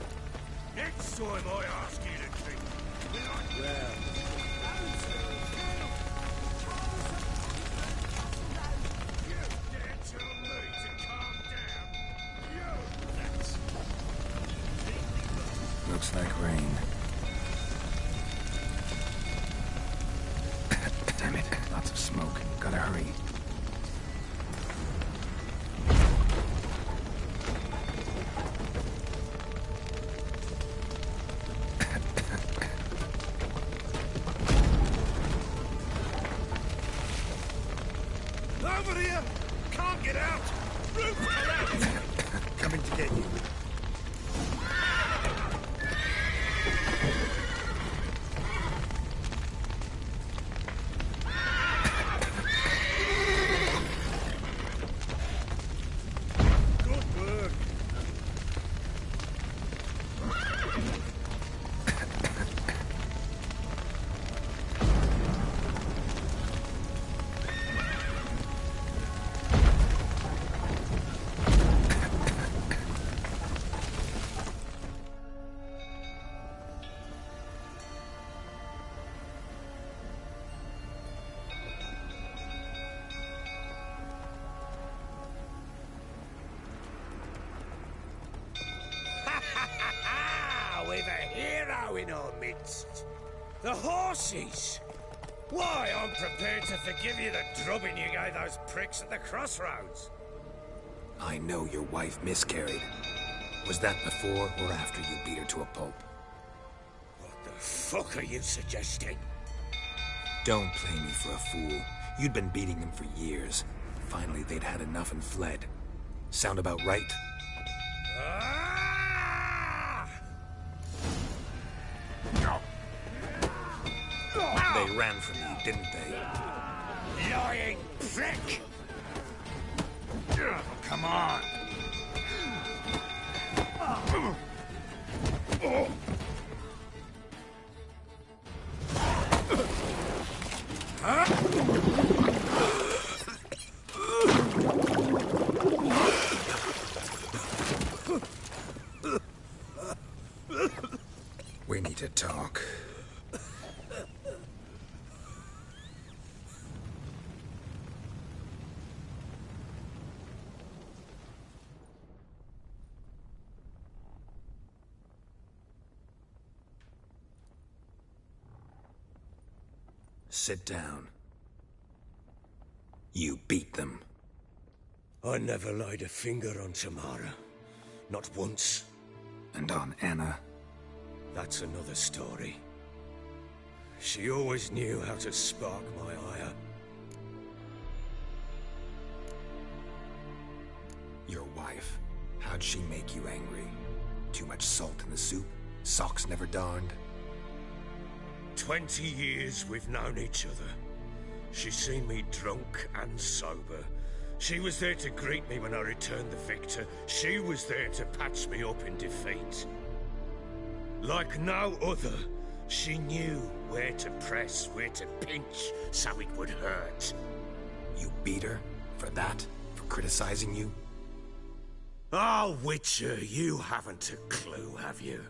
G: Next time I ask you to drink, will I... Well...
L: Looks like rain. Damn it, lots of smoke. Gotta hurry.
G: Over here! Can't get out! Roof!
L: Coming to get you.
D: kids. The horses. Why, I'm prepared to forgive you the drubbing you gave those pricks at the crossroads.
L: I know your wife miscarried. Was that before or after you beat her to a pulp?
D: What the fuck are you suggesting?
L: Don't play me for a fool. You'd been beating them for years. Finally, they'd had enough and fled. Sound about right? They ran from you, didn't they?
D: Lying prick!
L: Come on! We need to talk. Sit down. You beat them.
D: I never laid a finger on Tamara. Not once.
L: And on Anna?
D: That's another story. She always knew how to spark my ire.
L: Your wife. How'd she make you angry? Too much salt in the soup? Socks never darned?
D: 20 years we've known each other. She's seen me drunk and sober. She was there to greet me when I returned the victor. She was there to patch me up in defeat. Like no other, she knew where to press, where to pinch, so it would hurt.
L: You beat her? For that? For criticizing you?
D: Oh, Witcher, you haven't a clue, have you?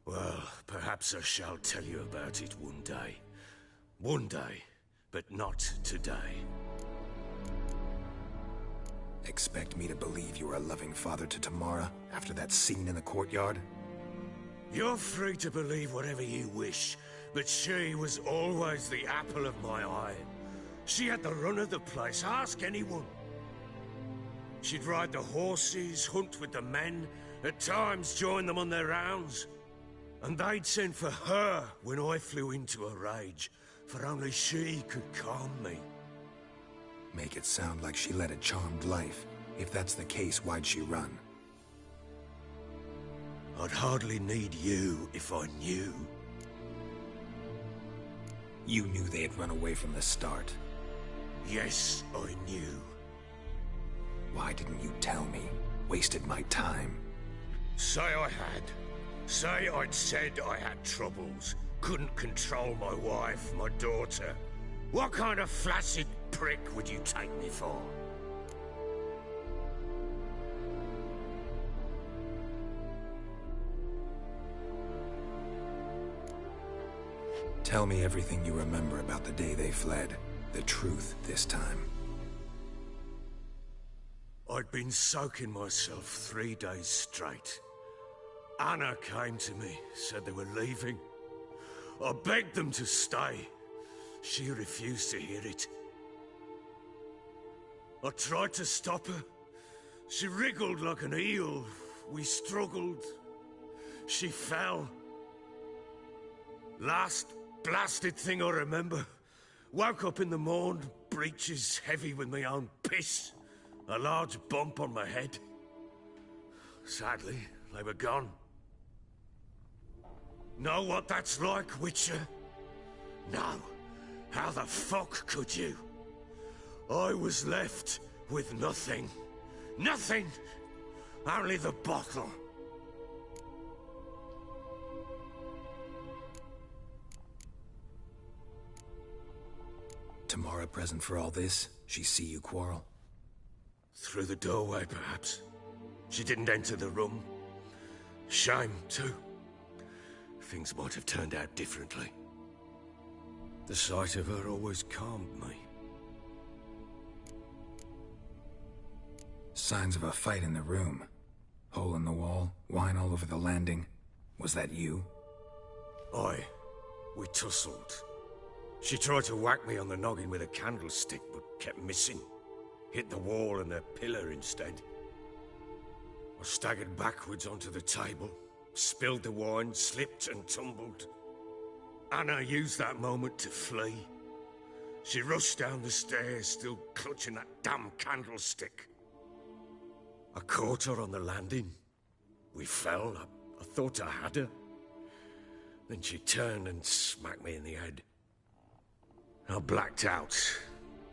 D: Well, perhaps I shall tell you about it one day. One day, but not today.
L: Expect me to believe you were a loving father to Tamara after that scene in the courtyard?
D: You're free to believe whatever you wish, but she was always the apple of my eye. She had the run of the place, ask anyone. She'd ride the horses, hunt with the men, at times join them on their rounds. And they'd send for her when I flew into a rage, for only she could calm me.
L: Make it sound like she led a charmed life. If that's the case, why'd she run?
D: I'd hardly need you if I knew.
L: You knew they had run away from the start.
D: Yes, I knew.
L: Why didn't you tell me? Wasted my time.
D: Say I had. Say I'd said I had troubles. Couldn't control my wife, my daughter. What kind of flaccid prick would you take me for?
L: Tell me everything you remember about the day they fled. The truth this time.
D: I'd been soaking myself 3 days straight. Anna came to me, said they were leaving. I begged them to stay. She refused to hear it. I tried to stop her. She wriggled like an eel. We struggled. She fell. Last blasted thing I remember. Woke up in the morn, breeches heavy with my own piss. A large bump on my head. Sadly, they were gone. Know what that's like, Witcher? No. How the fuck could you? I was left with nothing. Nothing! Only the bottle.
L: Tamara present for all this? She see you quarrel?
D: Through the doorway, perhaps. She didn't enter the room. Shame, too. Things might have turned out differently. The sight of her always calmed me.
L: Signs of a fight in the room. Hole in the wall, wine all over the landing. Was that you?
D: We tussled. She tried to whack me on the noggin with a candlestick, but kept missing. Hit the wall and a pillar instead. I staggered backwards onto the table, spilled the wine, slipped and tumbled. Anna used that moment to flee. She rushed down the stairs, still clutching that damn candlestick. I caught her on the landing. We fell. I thought I had her. Then she turned and smacked me in the head. I blacked out.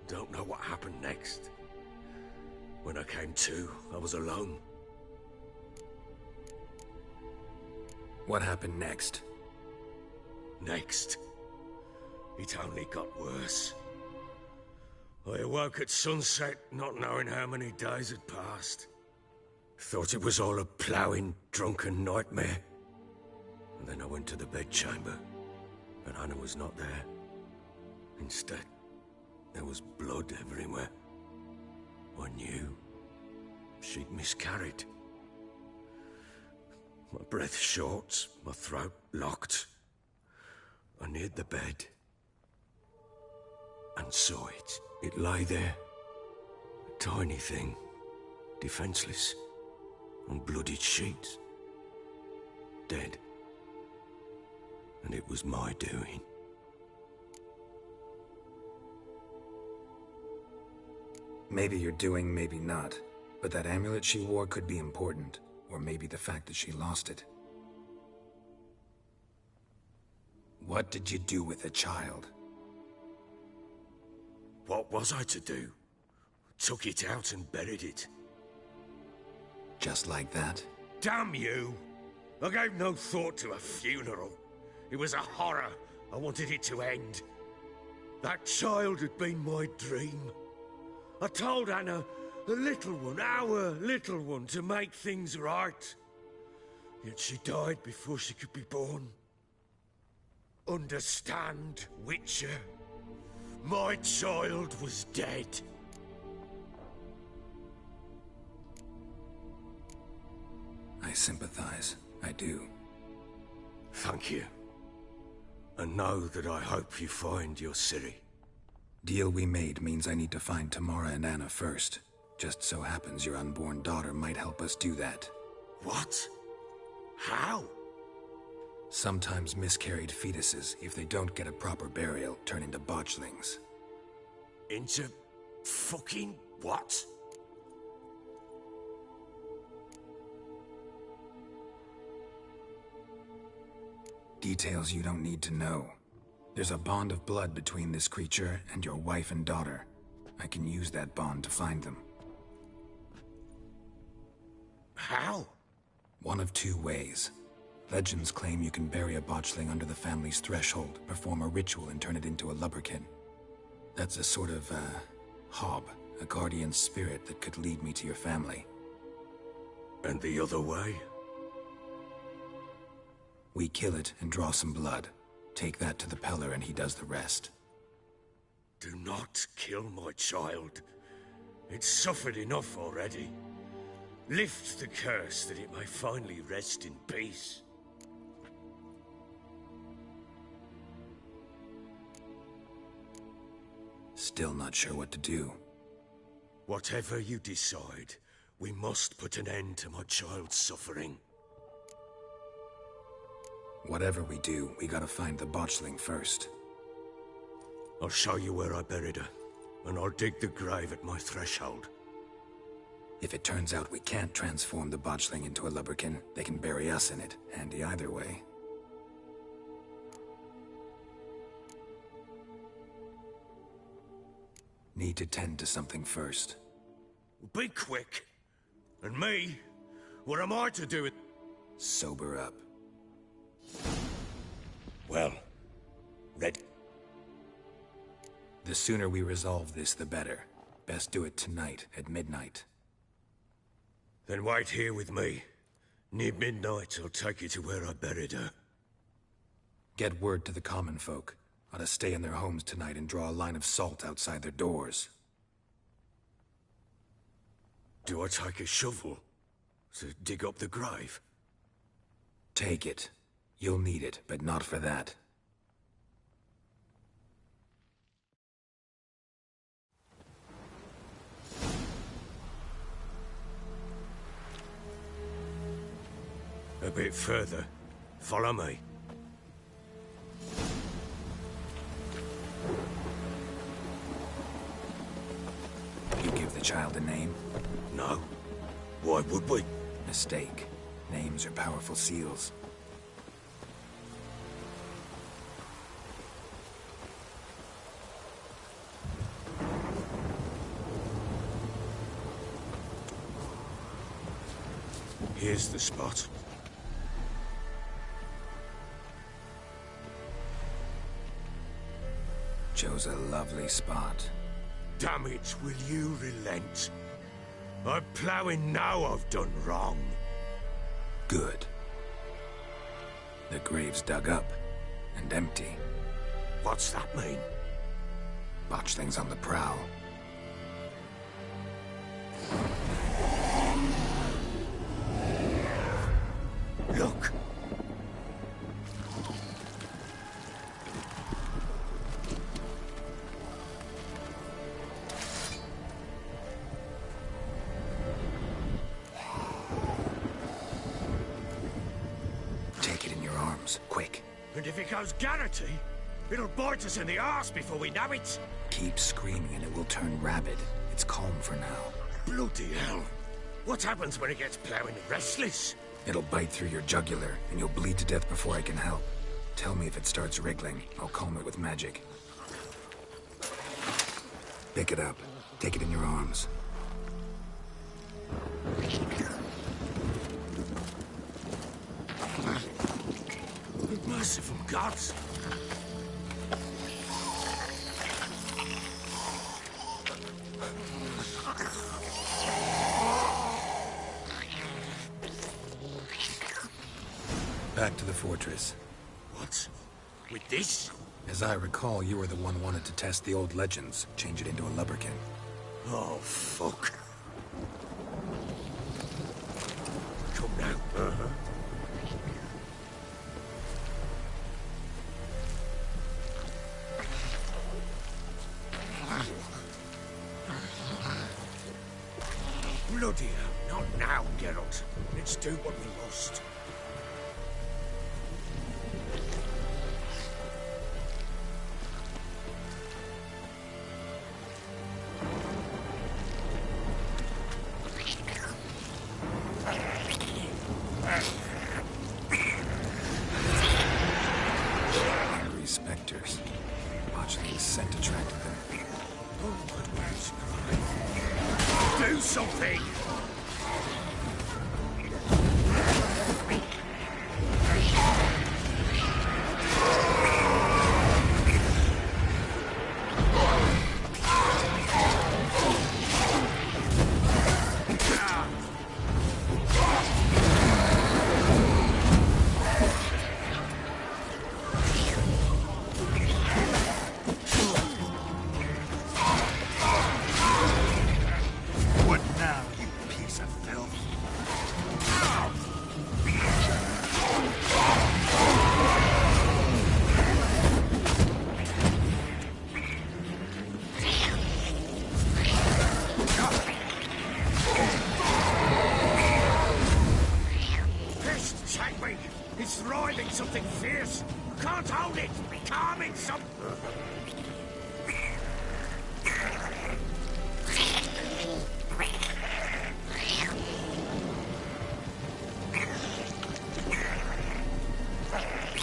D: Don't know what happened next. When I came to, I was alone.
L: What happened next?
D: Next? It only got worse. I awoke at sunset, not knowing how many days had passed. Thought it was all a ploughing, drunken nightmare. And then I went to the bedchamber, but Anna was not there. Instead, there was blood everywhere. I knew she'd miscarried. My breath short, my throat locked. I neared the bed and saw it. It lay there, a tiny thing, defenseless, on bloodied sheets, dead. And it was my doing.
L: Maybe you're doing, maybe not. But that amulet she wore could be important. Or maybe the fact that she lost it. What did you do with the child?
D: What was I to do? Took it out and buried it.
L: Just like that?
D: Damn you! I gave no thought to a funeral. It was a horror. I wanted it to end. That child had been my dream. I told Anna, the little one, our little one, to make things right. Yet she died before she could be born. Understand, Witcher? My child was dead.
L: I sympathize. I do.
D: Thank you. And know that I hope you find your Ciri.
L: Deal we made means I need to find Tamara and Anna first. Just so happens your unborn daughter might help us do that.
D: What? How?
L: Sometimes miscarried fetuses, if they don't get a proper burial, turn into botchlings.
D: Into fucking what?
L: Details you don't need to know. There's a bond of blood between this creature and your wife and daughter. I can use that bond to find them.
D: How?
L: One of two ways. Legends claim you can bury a botchling under the family's threshold, perform a ritual and turn it into a lubberkin. That's a sort of, hob, a guardian spirit that could lead me to your family.
D: And the other way?
L: We kill it and draw some blood. Take that to the Peller and he does the rest.
D: Do not kill my child. It's suffered enough already. Lift the curse that it may finally rest in peace.
L: Still not sure what to do.
D: Whatever you decide, we must put an end to my child's suffering.
L: Whatever we do, we gotta find the botchling first.
D: I'll show you where I buried her, and I'll dig the grave at my threshold.
L: If it turns out we can't transform the botchling into a lubberkin, they can bury us in it. Handy either way. Need to tend to something first.
D: Be quick. And me? What am I to do with...
L: Sober up.
D: Well, ready.
L: The sooner we resolve this, the better. Best do it tonight, at midnight.
D: Then wait here with me. Near midnight, I'll take you to where I buried her.
L: Get word to the common folk. Ought to stay in their homes tonight and draw a line of salt outside their doors.
D: Do I take a shovel to dig up the grave?
L: Take it. You'll need it, but not for that.
D: A bit further. Follow me.
L: You give the child a name?
D: No. Why would we?
L: Mistake. Names are powerful seals.
D: Here's the spot.
L: Chose a lovely spot.
D: Damn it, will you relent? I'm ploughing now I've done wrong.
L: Good. The grave's dug up and empty.
D: What's that mean?
L: Botchling's on the prowl.
D: Look!
L: Take it in your arms, quick.
D: And if it goes Garrity, it'll bite us in the arse before we know it.
L: Keep screaming and it will turn rabid. It's calm for now.
D: Bloody hell. What happens when it gets ploughing restless?
L: It'll bite through your jugular, and you'll bleed to death before I can help. Tell me if it starts wriggling. I'll calm it with magic. Pick it up. Take it in your arms.
D: Merciful gods!
L: Back to the fortress.
D: What? With this?
L: As I recall, you were the one wanted to test the old legends, change it into a lubberkin.
D: Oh, fuck. Come now. Uh-huh. Bloody hell, not now, Geralt. Let's do what we must.
L: Angry specters. Botchling's scent attracted them.
D: Do something! It's writhing something fierce. Can't hold it. Calm it some.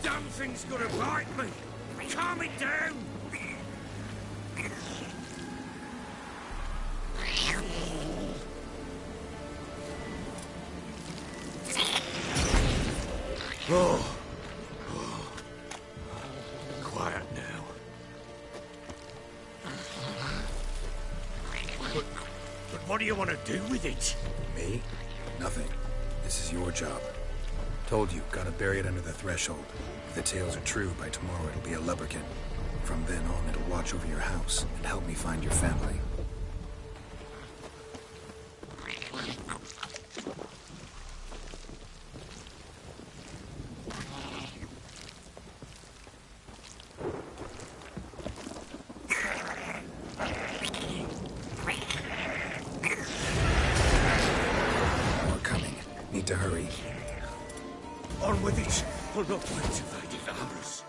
D: Damn thing's gonna bite me. Calm it down. Oh. Quiet now. But what do you want to do with it?
L: Me? Nothing. This is your job. Told you, gotta bury it under the threshold. If the tales are true, by tomorrow it'll be a lubberkin. From then on, it'll watch over your house and help me find your family. Need to hurry.
D: On with it. We'll not wait till they devour us.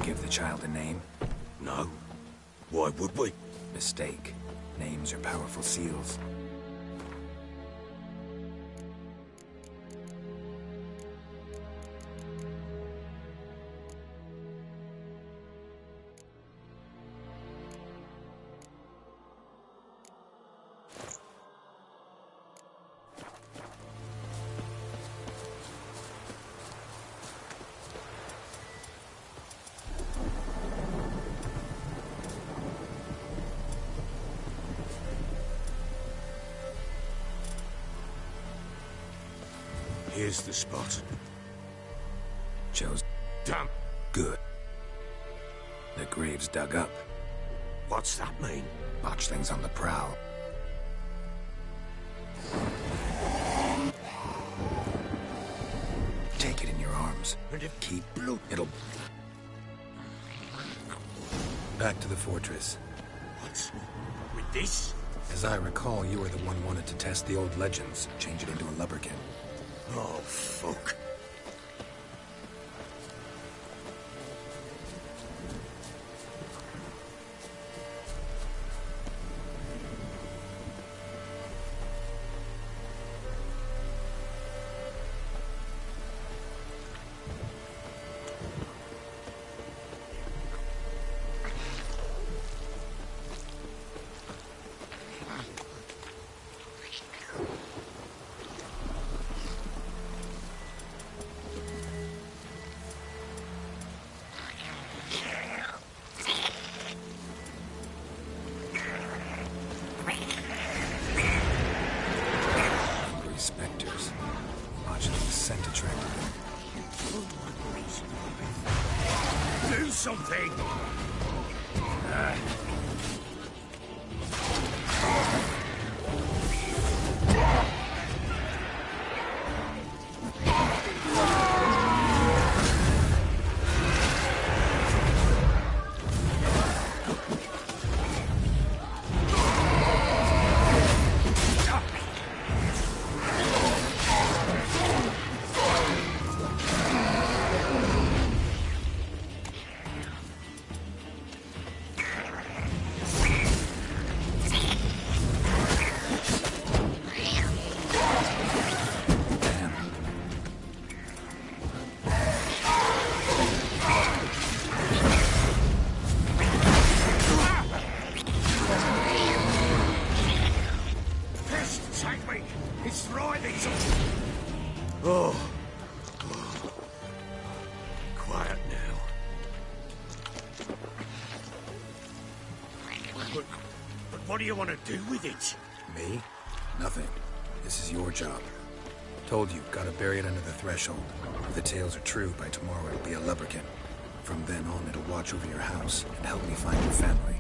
L: Give the child a name?
D: No. Why would we?
L: Mistake. Names are powerful seals.
D: Here's the spot.
L: Chose.
D: Damn.
L: Good. The grave's dug up.
D: What's that mean?
L: Botchlings on the prowl. Take it in your arms.
D: And if
L: keep blue, it'll... Back to the fortress.
D: What? With this?
L: As I recall, you were the one wanted to test the old legends, change it into a lubberkin.
D: Oh, fuck. Do something! Quiet now. But what do you want to do with it?
L: Me? Nothing. This is your job. Told you, gotta bury it under the threshold. If the tales are true, by tomorrow it'll be a lubberkin. From then on, it'll watch over your house and help me find your family.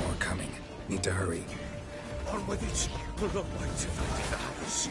L: More coming. Need to hurry.
D: On with it. We'll not wait till they devour us.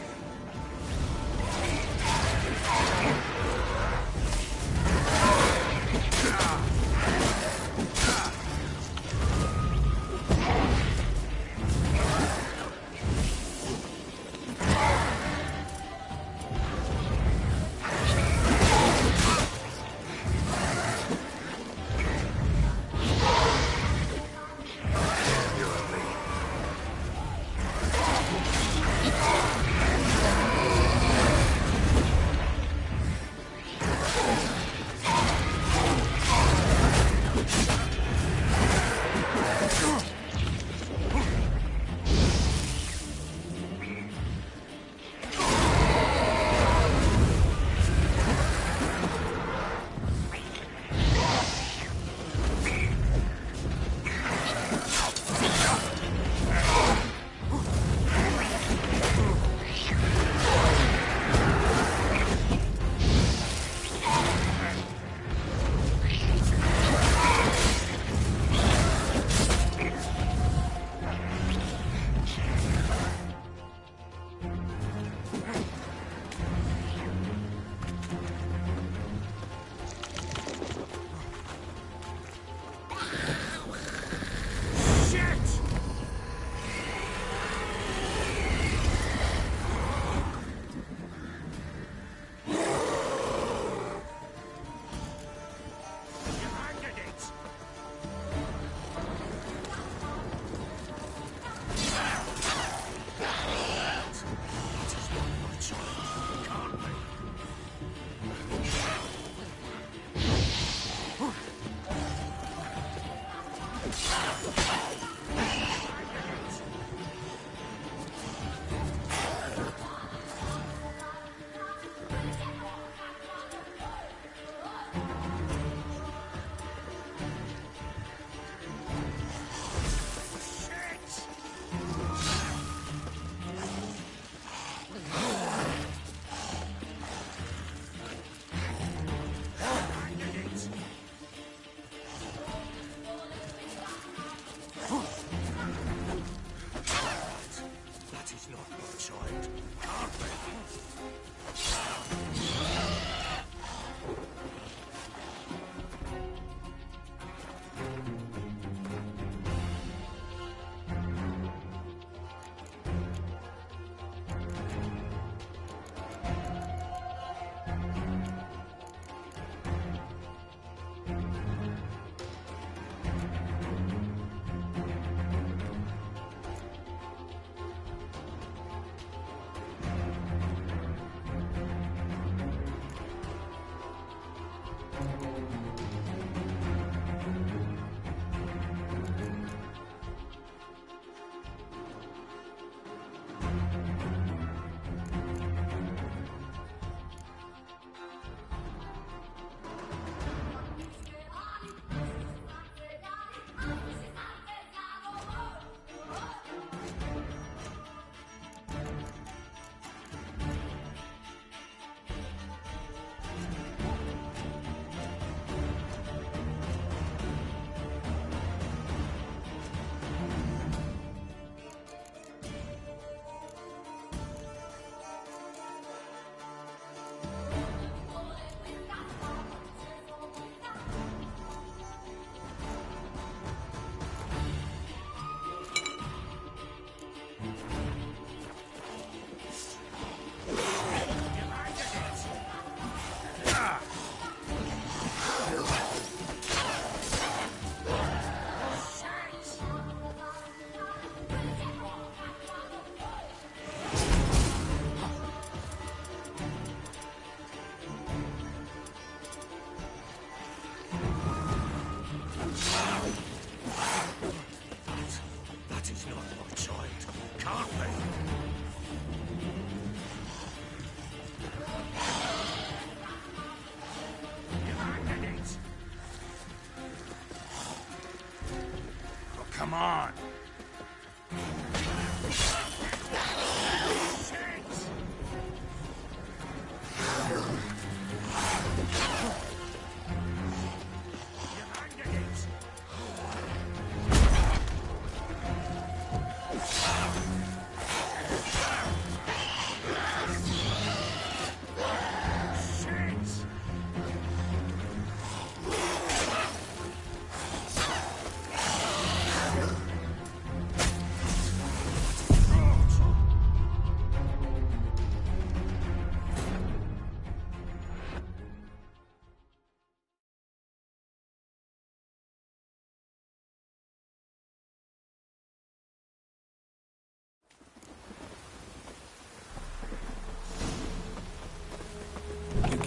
G: Come on.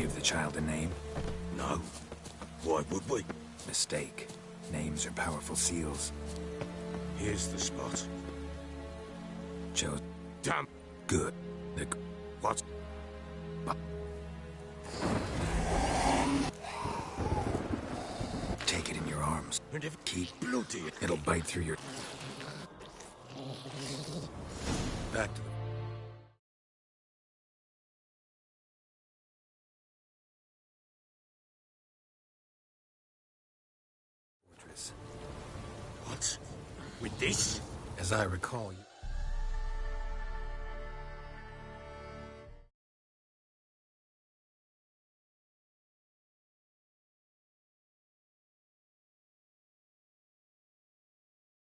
L: Give the child a name?
G: No. Why would we?
L: Mistake. Names are powerful seals.
G: Here's the spot.
L: Joe.
G: Damn.
L: Good.
G: What?
L: Take it in your arms.
G: And if
L: Keep.
G: bloody.
L: It'll bite through your...
G: Back to the...
L: fortress.
G: What? With this?
L: As I recall,